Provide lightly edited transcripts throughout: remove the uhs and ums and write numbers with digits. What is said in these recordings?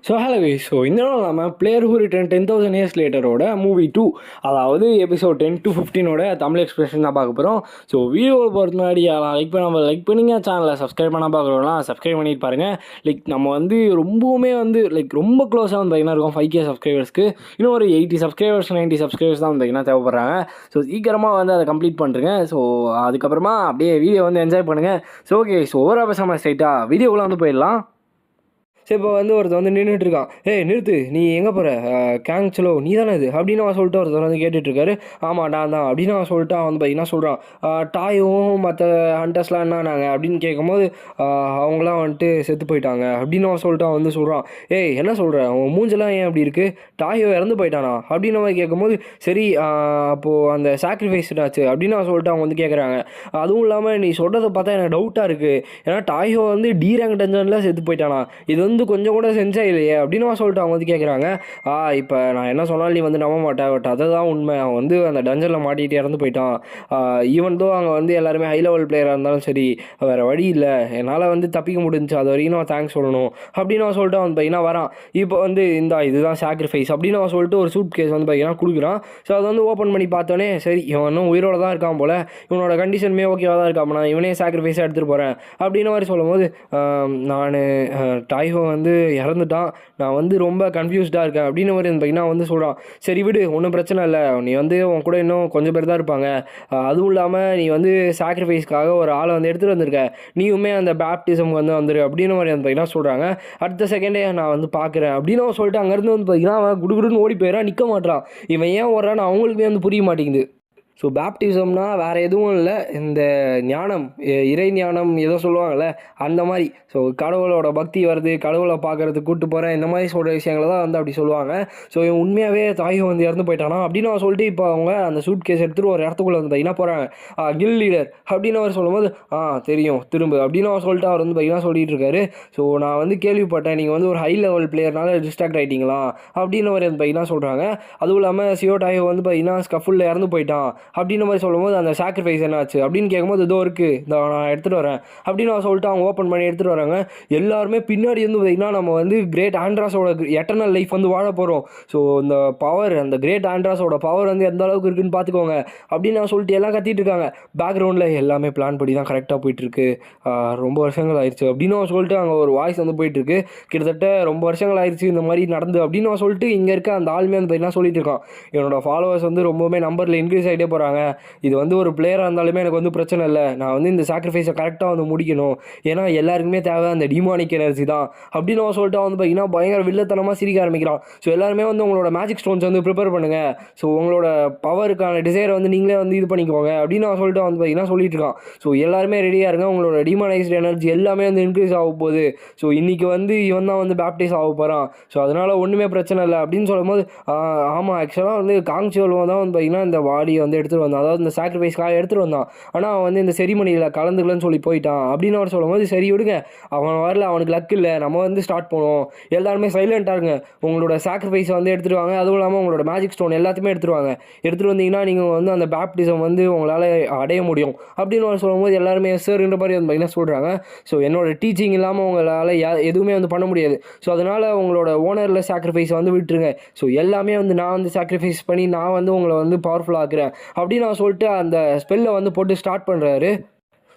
Hello guys. இந்த நாள் நம்ம பிளேயர் ஹூ ரிட்டர்ன் 10,000 இயர்ஸ் லேட்டரோட மூவி 2, அதாவது எபிசோட் 10 to 15ஓட தமிழ் எக்ஸ்பிரஷன் தான் பார்க்க போகிறோம். வீடியோவில் போகிறது முன்னாடி லைக் பண்ணிங்க, சேனலை சப்ஸ்கிரைப் பண்ணால் பார்க்குறோம்லாம் சப்ஸ்கிரைப் பண்ணிட்டு பாருங்கள். நம்ம ரொம்பவுமே ரொம்ப க்ளோஸாக பார்த்தீங்கன்னா இருக்கும் 5K சப்ஸ்கிரைபர்ஸ்க்கு. இன்னும் ஒரு 80 சப்ஸ்கிரைபர்ஸ் 90 சப்ஸ்கிரைபர்ஸ் தான் பார்த்தீங்கன்னா தேவைப்படுறாங்க. சீக்கிரமாக அதை கம்ப்ளீட் பண்ணுறேங்க. அதுக்கப்புறமா அப்படியே வீடியோ என்ஜாய் பண்ணுங்கள். ஓகே, ஓவராக பேசாமல் ஸ்ட்ரைட்டாக வீடியோக்குள்ளே போயிடலாம். இப்போ ஒருத்தர் நின்றுட்டு இருக்கான். நிறுத்து, நீ எங்கே போகிற? கேங் சலோ நீ தானே இது அப்படின்னு சொல்லிட்டு ஒருத்தர் கேட்டுட்ருக்காரு. ஆமாம் நான் தான் அப்படின்னு சொல்லிட்டு பார்த்தீங்கன்னா சொல்கிறான். டாயும் மற்ற ஹண்டர்ஸ்லாம் என்னாங்க அப்படின்னு கேட்கும்போது அவங்களாம் செத்து போயிட்டாங்க அப்படின்னு சொல்லிட்டு சொல்கிறான். என்ன சொல்கிற, அவன் மூஞ்செல்லாம் ஏன் அப்படி இருக்குது? டாயோ இறந்து போயிட்டானா அப்படின்னு கேட்கும்போது சரி அப்போது அந்த சாக்ரிஃபைஸ் ஆச்சு அப்படின்னு சொல்லிட்டு அவங்க கேட்குறாங்க. அதுவும் இல்லாமல் நீ சொல்கிறத பார்த்தா எனக்கு டவுட்டாக இருக்குது. ஏன்னா டாயோ டி ரேங்க் டஞ்சனில் செத்து போயிட்டானா, இது கொஞ்சம் கூட செஞ்சா இல்லையே அப்படின்னு சொல்லிட்டு அவங்க கேட்குறாங்க. இப்போ நான் என்ன சொன்னாலும் நீ நம்ப மாட்டேன், பட் அதை தான் உண்மை. அவன் அந்த டஞ்சனில் மாட்டிகிட்டு இறந்து போயிட்டான். ஈவன் தோ அங்கே எல்லாருமே ஹை லெவல் பிளேயராக இருந்தாலும் சரி, வேறு வழி இல்லை, என்னால் தப்பிக்க முடிஞ்சு, அது வரைக்கும் நான் தேங்க்ஸ் சொல்லணும் அப்படின்னு சொல்லிட்டு பார்த்தீங்கன்னா வரான். இப்போ இதுதான் சாக்ரிஃபைஸ் அப்படின்னு சொல்லிட்டு ஒரு சூட் கேஸ் பார்த்தீங்கன்னா கொடுக்குறான். அது ஓப்பன் பண்ணி பார்த்தோன்னே சரி இவன் இன்னும் உயிரோட தான் இருக்கான் போல், இவனோட கண்டிஷனுமே ஓகேவாக தான் இருக்கான், நான் இவனே சாக்ரிஃபைஸாக எடுத்துகிட்டு போகிறேன் அப்படின்னு மாதிரி சொல்லும்போது நான் டாய்ஹோ இறந்துட்டான், நான் ரொம்ப கன்ஃபியூஸ்டாக இருக்கேன் அப்படின்னு மாதிரி பார்த்தீங்கன்னா சொல்கிறான். சரி விடு, ஒன்றும் பிரச்சனை இல்லை, நீ உன் கூட இன்னும் கொஞ்சம் பேர் தான் இருப்பாங்க. அதுவும் இல்லாமல் நீ சாக்ரிஃபைஸ்க்காக ஒரு ஆளை எடுத்துகிட்டு வந்திருக்க, நீயுமே அந்த பேப்டிசம் வந்துரு அப்படின்னு மாதிரி பார்த்தீங்கன்னா சொல்கிறாங்க. அடுத்த செகண்டே நான் பார்க்குறேன் அப்படின்னு சொல்லிட்டு அங்கேருந்து பார்த்தீங்கன்னா அவன் குடுகுடுன்னு ஓடி போயிடறான், நிற்க மாட்டான். இவன் ஏன் ஓடுறான்னு அவங்களுக்குமே புரிய மாட்டேங்குது. பேப்டிசம்னா வேறு எதுவும் இல்லை, இந்த ஞானம், இறை ஞானம் ஏதோ சொல்லுவாங்கள்ல அந்த மாதிரி. கடவுளோட பக்தி வருது, கடவுளை பார்க்குறதுக்கு கூப்பிட்டு போகிறேன், இந்த மாதிரி சொல்கிற விஷயங்களை தான் அப்படி சொல்லுவாங்க. இவன் உண்மையாகவே தாயும் இறந்து போயிட்டானா அப்படின்னு சொல்லிட்டு இப்போ அவங்க அந்த சூட் கேஸ் எடுத்துகிட்டு ஒரு இடத்துக்குள்ளே பார்த்தீங்கன்னா போகிறாங்க. கில் லீடர் அப்படின்னு அவர் சொல்லும்போது தெரியும் திரும்ப அப்படின்னு சொல்லிட்டு அவர் பார்த்தீங்கன்னா சொல்லிட்டு இருக்காரு. நான் கேள்விப்பட்டேன், நீங்கள் ஒரு ஹை லெவல் பிளேயர்னால டிஸ்ட்ராக்ட் ஆகிட்டீங்களா அப்படின்னு அவர் பார்த்தீங்கன்னா சொல்கிறாங்க. அதுவும் இல்லாமல் சியோ டாயோ பார்த்தீங்கன்னா ஸ்கஃபுல்ல இறந்து போயிட்டான் அப்படின்னு மாதிரி சொல்லும்போது அந்த சாக்ரிஃபைஸ் என்னாச்சு அப்படின்னு கேட்கும்போது இதோ இருக்குது, இந்த நான் எடுத்துகிட்டு வரேன் அப்படின்னு சொல்லிட்டு அவங்க ஓப்பன் பண்ணி எடுத்துகிட்டு வராங்க. எல்லாருமே பின்னாடி பார்த்தீங்கன்னா நம்ம கிரேட் ஆண்ட்ராஸோட எட்டர்னல் லைஃப் வாழ போகிறோம். இந்த பவர், அந்த கிரேட் ஆண்ட்ராஸோட பவர் எந்த அளவுக்கு இருக்குன்னு பார்த்துக்கோங்க அப்படின்னு நான் சொல்லிட்டு எல்லாம் கத்திட்டு இருக்காங்க. பேக்ரவுண்டில் எல்லாமே பிளான் படி தான் கரெக்டாக போயிட்டுருக்கு, ரொம்ப வருஷங்கள் ஆயிடுச்சு அப்படின்னு சொல்லிட்டு அங்கே ஒரு வாய்ஸ் போயிட்டுருக்கு. கிட்டத்தட்ட ரொம்ப வருஷங்கள் ஆயிடுச்சு இந்த மாதிரி நடந்து அப்படின்னு சொல்லிட்டு இங்கே இருக்க அந்த ஆளுமே பார்த்தீங்கன்னா சொல்லிட்டு இருக்கான். என்னோட ஃபாலோவர்ஸ் ரொம்பவுமே நம்பரில் இன்க்ரீஸ் ஆகிட்டே போகிறாங்க. இது ஒரு பிளேயராக இருந்தாலுமே எனக்கு பிரச்சனை இல்லை, நான் இந்த சாக்ரிஃபைஸை கரெக்டாக முடிக்கணும், ஏன்னா எல்லாருக்குமே தேவை அந்த டிமானிக் எனர்ஜி தான் அப்படின்னு சொல்லிட்டு பார்த்தீங்கன்னா பயங்கர வில்லத்தனமாக சிரிக்க ஆரம்பிக்கிறான். எல்லாருமே உங்களோட மேஜிக் ஸ்டோன்ஸ் ப்ரிப்பேர் பண்ணுங்கள், உங்களோட பவருக்கான டிசைரை நீங்களே இது பண்ணிக்கோங்க அப்படின்னு சொல்லிட்டு பார்த்தீங்கன்னா சொல்லிட்டு இருக்கான். எல்லாருமே ரெடியாக இருங்க, உங்களோட டிமானைஸ்டு எனர்ஜி எல்லாமே இன்க்ரீஸ் ஆக போகுது. இன்றைக்கி இவன் தான் பேப்டைஸ் ஆக போகிறான், அதனால் ஒன்றுமே பிரச்சனை இல்லை அப்படின்னு சொல்லும்போது ஆமாம் ஆக்சுவலாக காங் சியோல்வோ தான் பார்த்தீங்கன்னா இந்த பாடியை எடுத்துகிட்டு வந்தான், அதாவது இந்த சாக்ரிஃபைஸ்க்காக எடுத்துகிட்டு வந்தான், ஆனால் அவன் இந்த செரிமனியில் கலந்துக்கலன்னு சொல்லி போயிட்டான் அப்படின்னு அவர் சொல்லும்போது சரி விடுங்க, அவன் வரல, அவனுக்கு லக் இல்லை, நம்ம ஸ்டார்ட் பண்ணுவோம், எல்லாருமே சைலண்ட்டாக இருங்க, உங்களோட சாக்ரிஃபைஸை எடுத்துகிட்டு வாங்க, அதுவும் இல்லாமல் உங்களோட மேஜிக் ஸ்டோன் எல்லாத்தையுமே எடுத்துகிட்டு வாங்க, எடுத்துகிட்டு வந்தீங்கன்னா நீங்கள் அந்த பேப்டிசம் உங்களால் அடைய முடியும் அப்படின்னு அவர் சொல்லும்போது எல்லாருமே சார்ன்ற மாதிரி பார்த்தீங்கன்னா சொல்கிறாங்க. என்னோட டீச்சிங் இல்லாமல் உங்களால் எதுவுமே பண்ண முடியாது, அதனால் உங்களோட ஓனரில் சாக்ரிஃபைஸை விட்டுருங்க, எல்லாமே நான் சாக்ரிஃபைஸ் பண்ணி நான் உங்களை பவர்ஃபுல்லாக ஆக்குறேன் அப்படின்னு நான் சொல்லிட்டு அந்த ஸ்பெல்லை போட்டு ஸ்டார்ட் பண்ணுறாரு.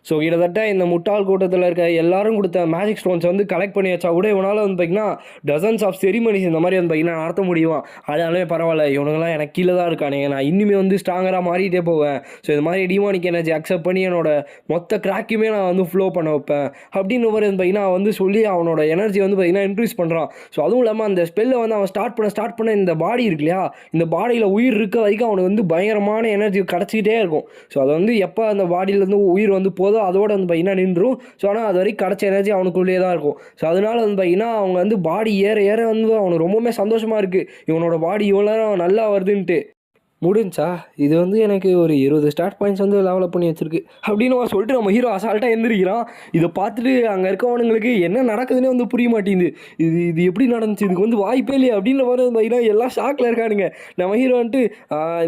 கிட்டத்தட்ட இந்த முட்டாள் கூட்டத்தில் இருக்க எல்லாரும் கொடுத்த மேஜிக் ஸ்டோன்ஸ் கலெக்ட் பண்ணி வச்சா கூட இவனால் பார்த்தீங்கன்னா டசன்ஸ் ஆஃப் செரிமனிஸ் இந்த மாதிரி பார்த்தீங்கன்னா நடத்த முடியும். அதனாலே பரவாயில்ல, இவனுங்களாம் எனக்கு கீழே தான் இருக்கானுங்க, நான் இன்னுமே ஸ்ட்ராங்கராக மாறிட்டே போவேன், இது மாதிரி டிமானிக் எனர்ஜி அக்செப்ட் பண்ணி என்னோட மொத்த கிராக்குமே நான் ஃப்ளோ பண்ண வைப்பேன் அப்படின்னு மாதிரி பார்த்தீங்கன்னா சொல்லி அவனோட எனர்ஜி பார்த்தீங்கன்னா இன்க்ரீஸ் பண்ணுறான். அதுவும் இல்லாமல் அந்த ஸ்பெல்லை அவன் ஸ்டார்ட் பண்ண இந்த பாடி இருக்கு இல்லையா, இந்த பாடியில் உயிர் இருக்க வரைக்கும் அவனுக்கு பயங்கரமான எனர்ஜி கிடச்சிக்கிட்டே இருக்கும். அதை எப்போ அந்த பாடியிலேருந்து உயிர் போதும் அதோட பார்த்தீங்கன்னா நின்றும். ஆனால் அது வரைக்கும் கிடச்ச எனர்ஜி அவனுக்குள்ளேயே தான் இருக்கும். அதனால பார்த்தீங்கன்னா அவங்க பாடி ஏற ஏற அவனுக்கு ரொம்பவுமே சந்தோஷமாக இருக்குது, இவனோட பாடி இவ்வளோ நேரம் நல்லா வருதுன்ட்டு. முடிஞ்சா இது எனக்கு ஒரு 20 ஸ்டார்ட் பாயிண்ட்ஸ் லெவலப் பண்ணி வச்சிருக்கு அப்படின்னு சொல்லிட்டு நம்ம ஹீரோ அசால்ட்டாக எந்திரிக்கிறான். இதை பார்த்துட்டு அங்கே இருக்கவனுங்களுக்கு என்ன நடக்குதுன்னே புரிய மாட்டேங்குது. இது எப்படி நடந்துச்சு, இதுக்கு வாய்ப்பே இல்லையா அப்படின்ற மாதிரி பார்த்தீங்கன்னா எல்லாம் ஷாக்கில் இருக்கானுங்க. நம்ம ஹீரோ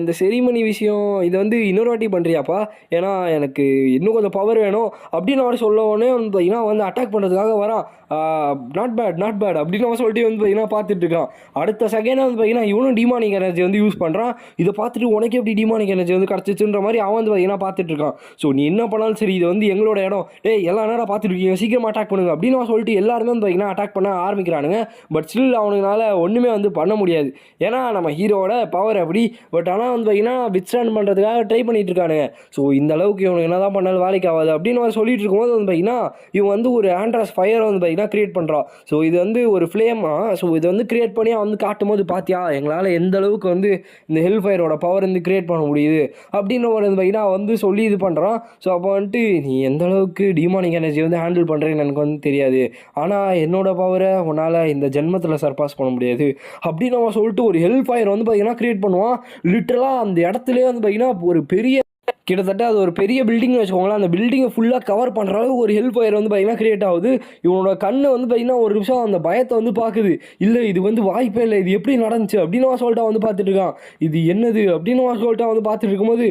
இந்த செரிமனி விஷயம் இதை இன்னொரு வாட்டி பண்ணுறியாப்பா, ஏன்னா எனக்கு இன்னும் கொஞ்சம் பவர் வேணும் அப்படின்னு அவர் சொல்லவுடனே பார்த்தீங்கன்னா அட்டாக் பண்ணுறதுக்காக வரான். நாட் பேட் அப்படின்னு அவன் சொல்லிட்டு வந்து பார்த்தீங்கன்னா பார்த்துட்டு இருக்கான். அடுத்த செகண்ட் வந்து பார்த்தீங்கன்னா இவனும் டிமானிக் எனர்ஜி வந்து யூஸ் பண்ணுறான். இதை பார்த்துட்டு உனக்கு எப்படி டிமானிக் எனர்ஜி வந்து கிடச்சிச்சுன்ற மாதிரி அவன் வந்து பார்த்தீங்கன்னா பார்த்துட்டு இருக்கான். ஸோ நீ என்ன பண்ணாலும் சரி, இது வந்து எங்களோட இடம், எல்லா நேரம் பார்த்துட்டு இருக்கீங்க, சீக்கிரமாக அட்டாக் பண்ணுங்க அப்படின்னு அவன் சொல்லிட்டு எல்லாருமே வந்து பார்த்தீங்கன்னா அட்டாக் பண்ண ஆரம்பிக்கிறானுங்க. பட் ஸ்டில் அவனுங்களால ஒன்றுமே வந்து பண்ண முடியாது. ஏன்னா நம்ம ஹீரோவோட பவர் அப்படி. பட் ஆனால் வந்து பார்த்தீங்கன்னா வித்ஸ்டாண்ட் பண்ணுறதுக்காக ட்ரை பண்ணிட்டு இருக்கானுங்க. ஸோ இந்த அளவுக்கு இவனுக்கு என்ன தான் பண்ணாலும் வேலைக்கு ஆகாது அப்படின்னு அவன் சொல்லிட்டு இருக்கும்போது வந்து பார்த்தீங்கன்னா இவன் வந்து ஒரு ஆண்ட்ராஸ் ஃபயர் வந்து பார்த்தீங்கன்னா கிரியேட் பண்ணுறான். ஸோ இது வந்து ஒரு ஃப்ளேமா. ஸோ இது வந்து கிரியேட் பண்ணி அவன் வந்து காட்டும் போது பார்த்தியா எங்களால் எந்த அளவுக்கு வந்து இந்த ஹெல் ஃபயரோட பவர் வந்து கிரியேட் பண்ண முடியுது அப்படின்னு ஒரு வந்து பார்த்தீங்கன்னா வந்து சொல்லி இது பண்ணுறான். ஸோ அப்போ வந்துட்டு நீ எந்த அளவுக்கு டிமானிக் எனர்ஜி வந்து ஹேண்டில் பண்ணுறேன்னு எனக்கு வந்து தெரியாது, ஆனால் என்னோட பவரை உன்னால் இந்த ஜென்மத்தில் சர்பாஸ் பண்ண முடியாது அப்படின்னு அவன் சொல்லிட்டு ஒரு ஹெல் ஃபயர் வந்து பார்த்தீங்கன்னா கிரியேட் பண்ணுவான். லிட்டரலாக அந்த இடத்துலேயே வந்து பார்த்தீங்கன்னா ஒரு பெரிய கிட்டத்தட்ட அது ஒரு பெரிய பில்டிங்னு வச்சுக்கோங்களேன். அந்த பில்டிங்கை ஃபுல்லாக கவர் பண்ணுற அளவுக்கு ஒரு ஹெல் ஃபயர் வந்து பார்த்தீங்கன்னா கிரியேட் ஆகுது. இவனோட கண்ணை வந்து பார்த்தீங்கன்னா ஒரு நிமிஷம் அந்த பயத்தை வந்து பார்க்குது. இல்லை இது வந்து வாய்ப்பே இல்லை, இது எப்படி நடந்துச்சு அப்படின்னு சொல்லிட்டு வந்து பார்த்துட்டு இருக்கான். இது என்னது அப்படின்னு சொல்லிட்டு வந்து பார்த்துட்டு இருக்கும்போது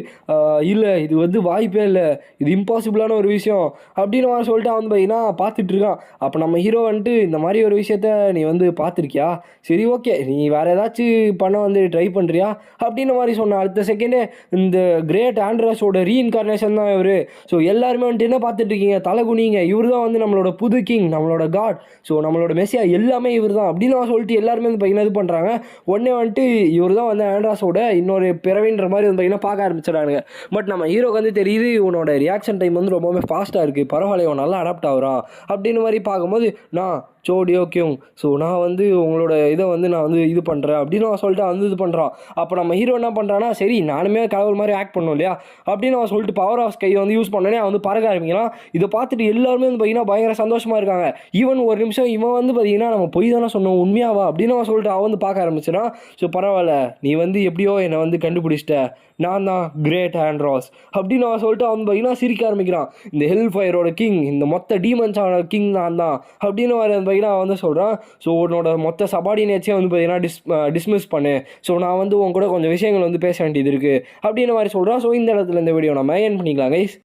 இல்லை இது வந்து வாய்ப்பே இல்லை, இது இம்பாசிபிளான ஒரு விஷயம் அப்படின்னு சொல்லிட்டு வந்து பார்த்தீங்கன்னா பார்த்துட்டு இருக்கான். அப்போ நம்ம ஹீரோ வந்துட்டு இந்த மாதிரி ஒரு விஷயத்த நீ வந்து பார்த்துருக்கியா, சரி ஓகே நீ வேறு ஏதாச்சும் பண்ண வந்து ட்ரை பண்ணுறியா அப்படின்ற மாதிரி சொன்ன அடுத்த செகண்டே இந்த கிரேட் ஆண்ட்ராஸோட ரீஇன்கார்னேஷன் தான் இவர். ஸோ எல்லாருமே வந்துட்டு என்ன பார்த்துட்டு இருக்கீங்க, தலைகுனிங்க, இவர் தான் வந்து நம்மளோட புது கிங், நம்மளோட காட், ஸோ நம்மளோட மெஸ்ஸியா எல்லாமே இவர் தான் அப்படின்னு சொல்லிட்டு எல்லாருமே வந்து பார்த்தீங்கன்னா இது பண்ணுறாங்க. உடனே வந்துட்டு இவர் தான் வந்து ஆண்ட்ராஸோட இன்னொரு பிறவின்ற மாதிரி வந்து பார்த்தீங்கன்னா பார்க்க ஆரம்பிச்சிடானுங்க. பட் நம்ம ஹீரோக்கு வந்து தெரியுது இவனோட ரியாக்ஷன் டைம் வந்து ரொம்பவே ஃபாஸ்ட்டாக இருக்குது, பரவாயில்ல இவன் நல்லா அடாப்ட் ஆகுறான் அப்படின்னு மாதிரி பார்க்கும்போது நான் சோடியோ கியூங், ஸோ நான் வந்து உங்களோட இதை வந்து நான் வந்து இது பண்ணுறேன் அப்படின்னு அவன் சொல்லிட்டு வந்து இது பண்ணுறான். அப்போ நம்ம ஹீரோ என்ன பண்ணுறான்னா சரி நானுமே கடவுள் மாதிரி ஆக்ட் பண்ணோம் இல்லையா அப்படின்னு அவன் சொல்லிட்டு பவர் ஆஃப் ஸ்கை வந்து யூஸ் பண்ணோன்னே அவன் வந்து பறக்க ஆரம்பிக்கிறான். இதை பார்த்துட்டு எல்லாருமே வந்து பார்த்தீங்கன்னா பயங்கர சந்தோஷமாக இருக்காங்க. ஈவன் ஒரு நிமிஷம் இவன் வந்து பார்த்தீங்கன்னா நம்ம பொய் தானே சொன்னோம் உண்மையாவா அப்படின்னு அவன் சொல்லிட்டு அவன் வந்து பார்க்க ஆரம்பிச்சிடான். ஸோ பரவாயில்ல நீ வந்து எப்படியோ என்னை வந்து கண்டுபிடிச்சிட்ட, நான் தான் கிரேட் ஆண்ட்ராஸ் அப்படின்னு அவன் சொல்லிட்டு அவன் பார்த்தீங்கன்னா சிரிக்க ஆரம்பிக்கிறான். இந்த ஹெல் ஃபயரோட கிங், இந்த மொத்த டீமன்ஸோட கிங் நான் தான் அப்படின்னு பார்த்தீங்கன்னா அவன் வந்து சொல்கிறான். ஸோ உன்னோட மொத்த சபார்டினேட்ஸே வந்து பார்த்தீங்கன்னா டிஸ்மிஸ் பண்ணு, ஸோ நான் வந்து உன் கூட கொஞ்சம் விஷயங்கள் வந்து பேச வேண்டியது இருக்குது அப்படின்னு மாதிரி சொல்கிறான். ஸோ இந்த இடத்துல இந்த வீடியோ நம்ம ஏன் பண்ணிக்கலாம் கைஸ்.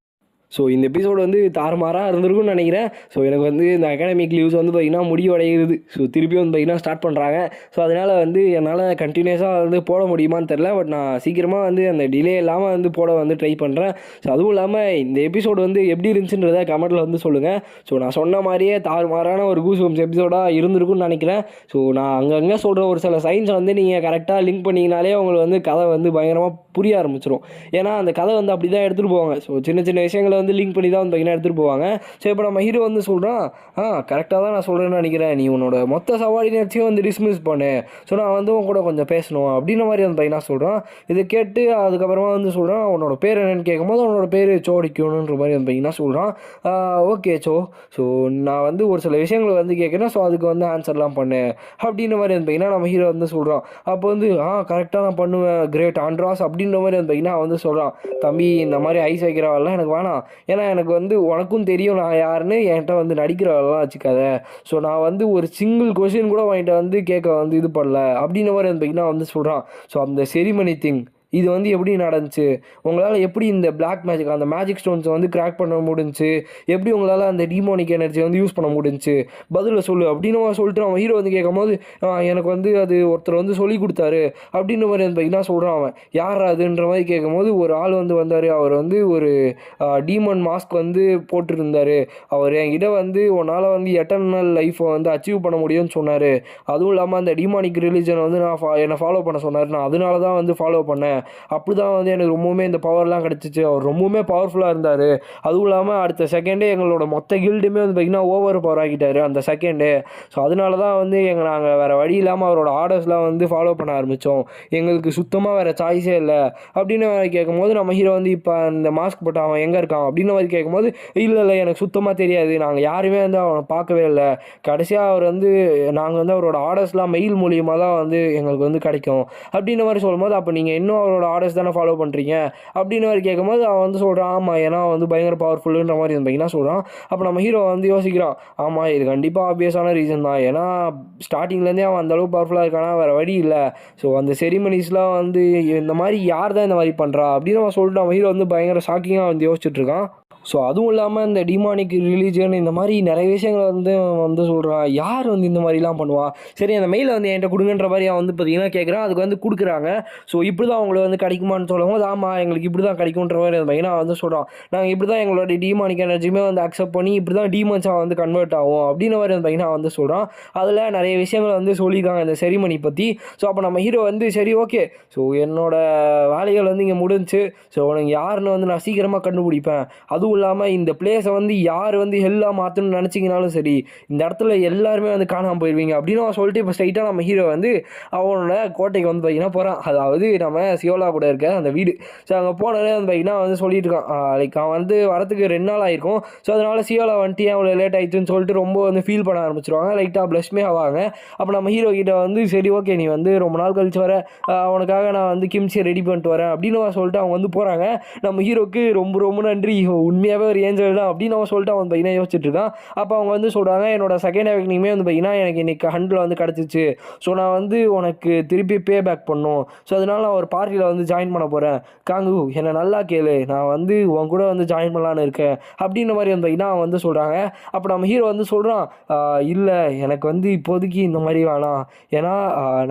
ஸோ இந்த எபிசோடு வந்து தாறுமாறாக இருந்திருக்கும்னு நினைக்கிறேன். ஸோ எனக்கு வந்து இந்த அகாடமிக் லீவ்ஸ் வந்து பார்த்திங்கன்னா முடிவடைகிறது. ஸோ திருப்பி வந்து பார்த்திங்கன்னா ஸ்டார்ட் பண்ணுறாங்க. ஸோ அதனால் வந்து என்னால் கண்டினியூஸாக வந்து போட முடியுமான்னு தெரில. பட் நான் சீக்கிரமாக வந்து அந்த டிலே இல்லாமல் வந்து போட வந்து ட்ரை பண்ணுறேன். ஸோ அதுவும் இல்லாமல் இந்த எபிசோடு வந்து எப்படி இருந்துச்சுன்றதை கமெண்ட்டில் வந்து சொல்லுங்கள். ஸோ நான் சொன்ன மாதிரியே தாறுமாறான ஒரு கூஸ்பம்ப்ஸ் எபிசோடாக இருந்திருக்கும்னு நினைக்கிறேன். ஸோ நான் அங்கங்கே சொல்கிற ஒரு சில சைன்ஸை வந்து நீங்கள் கரெக்டாக லிங்க் பண்ணிங்கனாலே உங்களுக்கு வந்து கதை வந்து பயங்கரமாக புரிய ஆரம்பிச்சிடும். ஏன்னா அந்த கதை வந்து அப்படி தான் எடுத்துகிட்டு போவாங்க. ஸோ சின்ன சின்ன விஷயங்களை வந்து லிங்க் பண்ணி தான் வந்து பார்த்தீங்கன்னா எடுத்துகிட்டு போவாங்க. ஸோ இப்போ நம்ம ஹீரோ வந்து சொல்கிறான், கரெக்டாக தான் நான் சொல்கிறேன்னு நினைக்கிறேன், நீ உன்னோட மொத்த சவாலினர்ச்சியும் வந்து டிஸ்மிஸ் பண்ணு, ஸோ நான் வந்து உன் கூட கொஞ்சம் பேசணும் அப்படின்ற மாதிரி வந்து பார்த்தீங்கன்னா சொல்கிறான். இதை கேட்டு அதுக்கப்புறமா வந்து சொல்கிறான் உன்னோட பேர் என்னென்னு கேட்கும்போது அவனோட பேர் சோடிக்கணுன்ற மாதிரி வந்து பார்த்தீங்கன்னா சொல்கிறான். ஓகே ஸோ நான் வந்து ஒரு சில விஷயங்களை வந்து கேட்குறேன், ஸோ அதுக்கு வந்து ஆன்சர்லாம் பண்ணு அப்படின்ற மாதிரி வந்து பார்த்தீங்கன்னா நம்ம ஹீரோ வந்து சொல்கிறான். அப்போ வந்து கரெக்டாக நான் பண்ணுவேன் கிரேட் ஆண்ட்ராஸ் அப்படின்ற மாதிரி வந்து பார்த்தீங்கன்னா வந்து சொல்கிறான். தம்பி இந்த மாதிரி ஐஸ் வைக்கிறவெல்லாம் எனக்கு வேணாம், ஏன்னா எனக்கு வந்து உனக்கும் தெரியும் நான் யாருன்னு, என்கிட்ட வந்து நடிக்கிறவெல்லாம் வச்சுக்காத, ஸோ நான் வந்து ஒரு சிங்கிள் கொஷின் கூட வாங்கிட்டு வந்து கேட்க வந்து இது பண்ணல அப்படின்ற மாதிரி வந்து வந்து சொல்கிறான். ஸோ அந்த செரிமனி திங் இது வந்து எப்படி நடந்துச்சு, உங்களால் எப்படி இந்த பிளாக் மேஜிக் அந்த மேஜிக் ஸ்டோன்ஸை வந்து கிராக் பண்ண முடிஞ்சுச்சு, எப்படி உங்களால் அந்த டிமோனிக் எனர்ஜி வந்து யூஸ் பண்ண முடிஞ்சுச்சு, பதில் சொல்லு அப்படின்னு சொல்லிட்டு அவன் ஹீரோ வந்து கேட்கும் போது எனக்கு வந்து அது ஒருத்தர் வந்து சொல்லி கொடுத்தாரு அப்படின்ற மாதிரி வந்து பார்த்தீங்கன்னா சொல்கிறான். அவன் யார் அதுன்ற மாதிரி கேட்கும்போது ஒரு ஆள் வந்து வந்தார், அவர் வந்து ஒரு டீமன் மாஸ்க் வந்து போட்டுருந்தார், அவர் என்கிட்ட வந்து உன்னால் வந்து எட்டர்னல் லைஃப்பை வந்து அச்சீவ் பண்ண முடியும்னு சொன்னார், அதுவும் இல்லாமல் அந்த டிமானிக் ரிலீஜனை வந்து என்னை ஃபாலோ பண்ண சொன்னார், நான் அதனால தான் வந்து ஃபாலோ பண்ணேன், அப்படி தான் வந்து எனக்கு ரொம்பவுமே இந்த பவர்லாம் கிடச்சிச்சு, அவர் ரொம்பவுமே பவர்ஃபுல்லாக இருந்தார், அதுவும் இல்லாமல் அடுத்த செகண்டே எங்களோட மொத்த கில்டுமே வந்து பார்த்திங்கன்னா ஓவர் பவர் ஆகிட்டார் அந்த செகண்டே, ஸோ அதனால தான் வந்து நாங்கள் வேறு வழி இல்லாமல் அவரோட ஆர்டர்ஸ்லாம் வந்து ஃபாலோ பண்ண ஆரம்பித்தோம், எங்களுக்கு சுத்தமாக வேறு சாய்ஸே இல்லை அப்படின்னு கேட்கும்போது நம்ம ஹீரோ வந்து இப்போ அந்த மாஸ்க் போட்டு அவன் எங்கே இருக்கான் அப்படின்னு மாதிரி கேட்கும்போது இல்லை எனக்கு சுத்தமாக தெரியாது, நாங்கள் யாருமே வந்து அவனை பார்க்கவே இல்லை, கடைசியாக அவர் வந்து நாங்கள் வந்து அவரோட ஆர்டர்ஸ்லாம் மெயில் மூலியமாக தான் வந்து எங்களுக்கு வந்து கிடைக்கும் அப்படின்ற மாதிரி சொல்லும்போது அப்போ நீங்கள் இன்னும் அவரோட ஆர்டர்ஸ் தானே ஃபாலோ பண்ணுறீங்க அப்படின்னு மாதிரி கேட்கும்போது அவன் வந்து சொல்கிறான் ஆமாம் ஏன்னா வந்து பயங்கர பவர்ஃபுல்லுன்ற மாதிரி இருந்தீங்கன்னா சொல்கிறான். அப்போ நம்ம ஹீரோ வந்து யோசிக்கிறான், ஆமாம் இது கண்டிப்பாக ஆப்வியஸான ரீசன் தான், ஏன்னா ஸ்டார்டிங்லேருந்தே அவன் அந்தளவுக்கு பவர்ஃபுல்லாக இருக்கானா வேறு வழி இல்லை, ஸோ அந்த செரிமனிஸ்லாம் வந்து இந்த மாதிரி யார் தான் இந்த மாதிரி பண்ணுறா அப்படின்னு அவன் சொல்லிட்டு அவன் ஹீரோ வந்து பயங்கர ஷாக்கிங்காக வந்து யோசிச்சுட்ருக்கான். ஸோ அதுவும் இல்லாமல் இந்த டிமானிக் ரிலீஜன் இந்த மாதிரி நிறைய விஷயங்களை வந்து சொல்கிறான். யார் வந்து இந்த மாதிரிலாம் பண்ணுவான்? சரி அந்த மெயிலை வந்து என்கிட்ட கொடுங்கன்ற மாதிரி அவன் வந்து பார்த்தீங்கன்னா கேட்குறான். அதுக்கு வந்து கொடுக்குறாங்க. ஸோ இப்படி தான் அவங்களுக்கு வந்து கிடைக்குமான்னு சொல்லும்போது ஆமாம் எங்களுக்கு இப்படி தான் கிடைக்குன்ற மாதிரி அந்த மெயினாக வந்து சொல்கிறான். நாங்கள் இப்படி தான் எங்களோட டிமானிக் எனர்ஜியுமே வந்து அக்செப்ட் பண்ணி இப்படி தான் டீமன்ஸாக வந்து கன்வெர்ட் ஆகும் அப்படின்ற மாதிரி அந்த பையனாக வந்து சொல்கிறான். அதில் நிறைய விஷயங்கள் வந்து சொல்லியிருக்காங்க இந்த செரிமனி பற்றி. ஸோ அப்போ நம்ம ஹீரோ வந்து சரி ஓகே, ஸோ என்னோட வேலைகள் வந்து இங்கே முடிஞ்சு, ஸோ உனக்கு யாருன்னு வந்து நான் சீக்கிரமாக கண்டுபிடிப்பேன். அதுவும் இல்லாமல் இந்த பிளேஸை வந்து யார் வந்து ஹெல்லாக மாற்றணும்னு நினச்சிங்கனாலும் சரி, இந்த இடத்துல எல்லாருமே வந்து காணாமல் போயிடுவீங்க அப்படின்னு அவன் சொல்லிட்டு இப்போ ஸ்ட்ரைட்டாக நம்ம ஹீரோ வந்து அவனோட கோட்டைக்கு வந்து பார்த்தீங்கன்னா போகிறான். அதாவது நம்ம சியோலா கூட இருக்க அந்த வீடு. ஸோ அங்கே போனோடனே வந்து பார்த்தீங்கன்னா வந்து சொல்லிட்டு இருக்கான். லைக் அவன் வந்து வரத்துக்கு 2 நாள் ஆயிருக்கும். ஸோ அதனால் சியோலா வந்துட்டு அவ்வளோ லேட் ஆயிடுச்சுன்னு சொல்லிட்டு ரொம்ப வந்து ஃபீல் பண்ண ஆரம்பிச்சிருவாங்க. லைட்டாக ப்ளஷ்மே ஆவாங்க. அப்போ நம்ம ஹீரோ கிட்ட வந்து சரி ஓகே நீ வந்து ரொம்ப நாள் கழிச்சு வர, அவனுக்காக நான் வந்து கிம்ச்சியை ரெடி பண்ணிட்டு வரேன் அப்படின்னு சொல்லிட்டு அவங்க வந்து போகிறாங்க. நம்ம ஹீரோக்கு ரொம்ப ரொம்ப நன்றி, உண்மையாகவே ஒரு ஏஞ்சல் தான் அப்படின்னு அவன் சொல்லிட்டு அவன் பையனா யோசிச்சுட்டு இருக்கான். அப்போ அவங்க வந்து சொல்கிறாங்க என்னோட செகண்ட் அவேக்னிங்குமே வந்து பார்த்தீங்கன்னா எனக்கு இன்னைக்கு 100 வந்து கிடச்சிச்சு. ஸோ நான் வந்து உனக்கு திருப்பி பே பேக் பண்ணும். ஸோ அதனால நான் ஒரு பார்ட்டியில் வந்து ஜாயின் பண்ண போகிறேன். காங்கு என்னை நல்லா கேளு, நான் வந்து உன் கூட வந்து ஜாயின் பண்ணலான்னு இருக்கேன் அப்படின்ற மாதிரி வந்து பார்த்தீங்கன்னா அவன் வந்து சொல்கிறாங்க. அப்போ நம்ம ஹீரோ வந்து சொல்கிறான் இல்லை எனக்கு வந்து இப்போதைக்கு இந்த மாதிரி வேணாம். ஏன்னா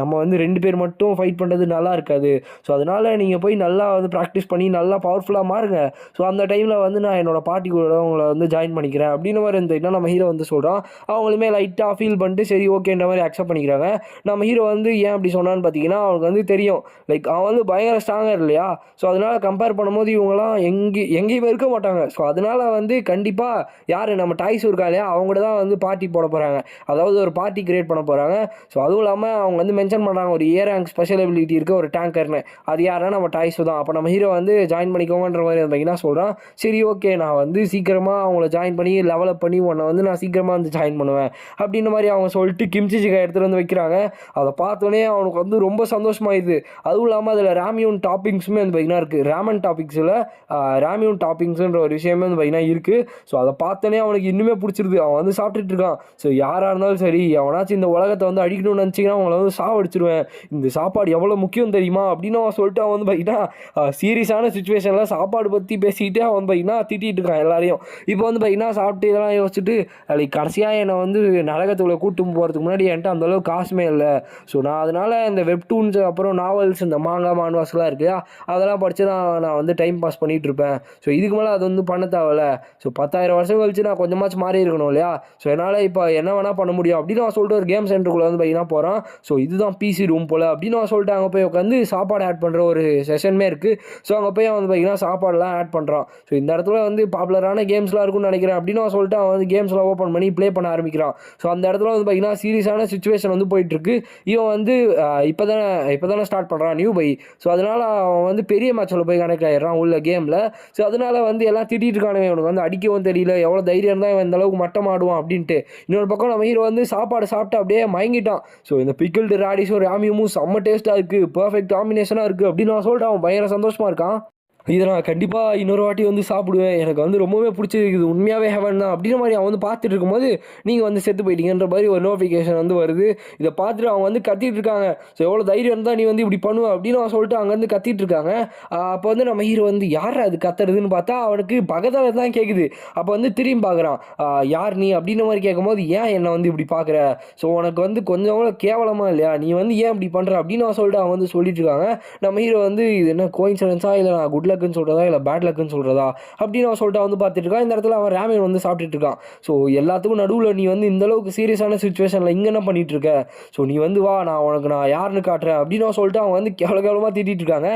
நம்ம வந்து 2 பேர் மட்டும் ஃபைட் பண்ணுறது நல்லா இருக்காது. ஸோ அதனால் நீங்கள் போய் நல்லா வந்து ப்ராக்டிஸ் பண்ணி நல்லா பவர்ஃபுல்லாக மாறுங்க. ஸோ அந்த டைமில் வந்து நான் என்னோடய பார்ட்டி கூட உங்களை வந்து ஜாயின் பண்ணிக்கிறேன் அப்படின்னு மாதிரி இருந்ததுன்னா நம்ம ஹீரோ வந்து சொல்கிறான். அவங்களுமே லைட்டாக ஃபீல் பண்ணிட்டு சரி ஓகேன்ற மாதிரி அக்செப்ட் பண்ணிக்கிறாங்க. நம்ம ஹீரோ வந்து ஏன் அப்படி சொன்னான்னு பார்த்தீங்கன்னா அவனுக்கு வந்து தெரியும் லைக் அவன் வந்து பயங்கர ஸ்ட்ராங்காக இல்லையா. ஸோ அதனால் கம்பேர் பண்ணும்போது இவங்களாம் எங்கேயுமே இருக்க மாட்டாங்க. ஸோ அதனால் வந்து கண்டிப்பாக யார் நம்ம டாய்ஸ் இருக்கா இல்லையா அவங்க தான் வந்து பார்ட்டி போட போகிறாங்க. அதாவது ஒரு பார்ட்டி கிரியேட் பண்ண போகிறாங்க. ஸோ அதுவும் இல்லாமல் அவங்க வந்து மென்ஷன் பண்ணுறாங்க ஒரு ஏர் ரேங்க் ஸ்பெஷல் எபிலிட்டி இருக்க ஒரு டேங்கர்னு. அது யாருன்னா நம்ம டாய்ஸு தான். அப்போ நம்ம ஹீரோ வந்து ஜாயின் பண்ணிக்கோங்கன்ற மாதிரி பார்த்தீங்கன்னா சொல்கிறான். சரி ஓகே நான் வந்து சீக்கிரமாக அவங்கள ஜாயின் பண்ணி லெவலப் பண்ணி உன்னை வந்து நான் சீக்கிரமாக வந்து ஜாயின் பண்ணுவேன் அப்படின்ற மாதிரி அவங்க சொல்லிட்டு கிம்ச்சி சிக்கன் எடுத்துகிட்டு வந்து வைக்கிறாங்க. அதை பார்த்தோன்னே அவனுக்கு வந்து ரொம்ப சந்தோஷமாயிடுது. அதுவும் இல்லாமல் அதில் ராமியூன் டாப்பிங்ஸுமே வந்து பார்த்தீங்கன்னா இருக்குது. ராமன் டாப்பிங்ஸில் ராமியூன் டாப்பிங்ஸுன்ற ஒரு விஷயமே வந்து பார்த்தீங்கன்னா இருக்குது. ஸோ அதை பார்த்தோன்னே அவனுக்கு இன்னுமே பிடிச்சிருது. அவன் வந்து சாப்பிட்டுட்டு இருக்கான். ஸோ யாராக இருந்தாலும் சரி எவனாச்சும் இந்த உலகத்தை வந்து அடிக்கணும்னு நினச்சிங்கன்னா அவங்கள வந்து சாவடிச்சிருவேன். இந்த சாப்பாடு எவ்வளோ முக்கியம் தெரியுமா அப்படின்னு அவன் சொல்லிட்டு அவன் வந்து பார்த்தீங்கன்னா சீரியஸான சுச்சுவேஷனில் சாப்பாடு பற்றி பேசிக்கிட்டு அவன் பார்த்தீங்கன்னா திட்டிகிட்டு இருக்கான் எல்லாரையும். இப்போ வந்து பார்த்தீங்கன்னா சாப்பிட்டு இதெல்லாம் யோசிச்சுட்டு லைக் கடைசியாக என்னை வந்து நரகத்துக்குள்ளே கூட்டு போகிறதுக்கு முன்னாடி என்கிட்ட அந்தளவுக்கு காசுமே இல்லை. ஸோ நான் அதனால் இந்த வெப்டூன்ஸ் அப்புறம் நாவல்ஸ் இந்த மான்வாஸ்லாம் இருக்குது அதெல்லாம் படித்து நான் வந்து டைம் பாஸ் பண்ணிகிட்டு இருப்பேன். ஸோ இதுக்கு மேலே அது வந்து பண்ண தேவையில்ல. ஸோ 10,000 வருஷம் கழிச்சு நான் கொஞ்சமாச்சும் மாறி இருக்கணும் இல்லையா. ஸோ என்னால் இப்போ என்ன வேணால் பண்ண முடியும் அப்படின்னு நான் சொல்லிட்டு ஒரு கேம் சென்டருக்குள்ளே வந்து பார்த்தீங்கன்னா போகிறான். ஸோ இதுதான் பிசி ரூம் போல் அப்படின்னு நான் சொல்லிட்டு அங்கே போய் உட்காந்து சாப்பாடு ஆட் பண்ணுற ஒரு செஷனுமே இருக்குது. ஸோ அங்கே போய் வந்து பார்த்தீங்கன்னா சாப்பாடுலாம் ஆட் பண்ணுறான். ஸோ இந்த இடத்துல வந்து பாப்புலரான கேம்ஸ்லாம் இருக்குன்னு நினைக்கிறேன் அப்படின்னு நான் சொல்லிட்டு அவன் வந்து கேம்ஸ்லாம் ஓப்பன் பண்ணி ப்ளே பண்ண ஆரம்பிக்கிறான். ஸோ அந்த இடத்துல வந்து பார்த்தீங்கன்னா சீரியஸான சுச்சுவேஷன் வந்து போயிட்டுருக்கு. இவன் வந்து இப்போ தானே ஸ்டார்ட் பண்ணுறான் நியூ பை. ஸோ அதனால் அவன் வந்து பெரிய மேட்சில் போய் கனெக்ட் ஆகிடுறான் உள்ள கேமில். ஸோ அதனால் வந்து எல்லாம் திட்டிகிட்டு இருக்கானே அவனுக்கு வந்து அடிக்கவும் தெரியல, எவ்வளோ தைரியம் இருந்தால் இவன் இந்த அளவுக்கு மட்டம் ஆடுவான் அப்படின்ட்டு. இன்னொரு பக்கம் நம்ம ஹீரோ வந்து சாப்பாடு சாப்பிட்டு அப்படியே மயங்கிட்டான். ஸோ இந்த பிக்கிள்டு ராடிஸும் ராமியமும் செம்ம டேஸ்ட்டாக இருக்குது, பர்ஃபெக்ட் காம்பினேஷனாக இருக்குது அப்படின்னு நான் சொல்லிட்டு அவன் பயங்கர சந்தோஷமாக இருக்கான். இதை நான் கண்டிப்பாக இன்னொரு வாட்டி வந்து சாப்பிடுவேன், எனக்கு வந்து ரொம்பவே பிடிச்சிருக்குது, உண்மையாகவே ஹெவன் தான் அப்படின்ற மாதிரி அவன் வந்து பார்த்துட்டு இருக்கும்போது நீங்கள் வந்து செத்து போயிட்டீங்கன்ற மாதிரி ஒரு நோட்டிஃபிகேஷன் வந்து வருது. இதை பார்த்துட்டு அவங்க வந்து கத்திட்டு இருக்காங்க. ஸோ எவ்வளோ தைரியம் இருந்தால் நீ வந்து இப்படி பண்ணுவேன் அப்படின்னு அவன் சொல்லிட்டு அங்கே வந்து கத்திட்டு இருக்காங்க. அப்போ வந்து நம்ம ஹீரோ வந்து யார் அது கத்துறதுன்னு பார்த்தா அவனுக்கு பக்கத்தில் தான் கேட்குது. அப்போ வந்து திரும்பி பார்க்குறான். யார் நீ அப்படின்ற மாதிரி கேட்கும்போது ஏன் என்னை வந்து இப்படி பார்க்குற, ஸோ உனக்கு வந்து கொஞ்சம் கூட கேவலமாக இல்லையா, நீ வந்து ஏன் இப்படி பண்ணுற அப்படின்னு அவன் சொல்லிட்டு அவன் வந்து சொல்லிட்டு இருக்காங்க. நம்ம ஹீரோ வந்து இது என்ன கோயின்சிடன்ஸா இல்லை நான் குட் லக்குன்னு சொல்கிறதா இல்லை பேட் லக்குன்னு சொல்கிறதா அப்படின்னு அவன் சொல்லிட்டு வந்து பார்த்துட்டு இருக்கான். இந்த இடத்துல அவன் ராமன் வந்து சாப்பிட்டுட்டு இருக்கான். ஸோ எல்லாத்துக்கும் நடுவில் நீ வந்து இந்த அளவுக்கு சீரியஸான சுச்சுவேஷனில் இங்கே என்ன பண்ணிட்டு இருக்க, ஸோ நீ வந்து வா நான் யாருன்னு காட்டுறேன் அப்படின்னு அவன் சொல்லிட்டு அவங்க வந்து கேவலமாக திட்டிகிட்டு இருக்காங்க.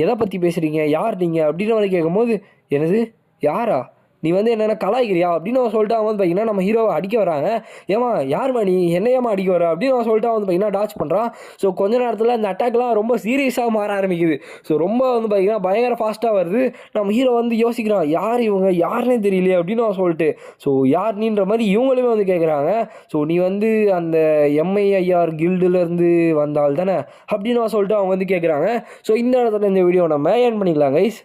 எதை பற்றி பேசுகிறீங்க, யார் நீங்கள் அப்படின்னு வந்து கேட்கும்போது எனது யாரா, நீ வந்து என்னென்ன கலாய்க்கிறியா அப்படின்னு அவன் சொல்லிட்டு அவன் வந்து பார்த்தீங்கன்னா நம்ம ஹீரோவை அடிக்க வராங்க. ஏமா யாருமா நீ என்னையம்மா அடிக்க வர அப்படின்னு அவன் சொல்லிட்டு அவன் வந்து பார்த்தீங்கன்னா டாச் பண்ணுறான். ஸோ கொஞ்ச நேரத்தில் இந்த அட்டாக்லாம் ரொம்ப சீரியஸாக மாற ஆரம்பிக்குது. ஸோ ரொம்ப வந்து பார்த்தீங்கன்னா பயங்கர ஃபாஸ்ட்டாக வருது. நம்ம ஹீரோ வந்து யோசிக்கிறான் யார் இவங்க யாருன்னே தெரியலையே அப்படின்னு அவன் சொல்லிட்டு. ஸோ யார் நீன்ற மாதிரி இவங்களுமே வந்து கேட்குறாங்க. ஸோ நீ வந்து அந்த எம்ஐஐஆர் கில்டுலேருந்து வந்தால் தானே அப்படின்னு அவன் சொல்லிட்டு அவங்க வந்து கேட்குறாங்க. ஸோ இந்த இடத்துல இந்த வீடியோ நம்ம ஏர்ன் பண்ணிக்கலாம் கைஸ்.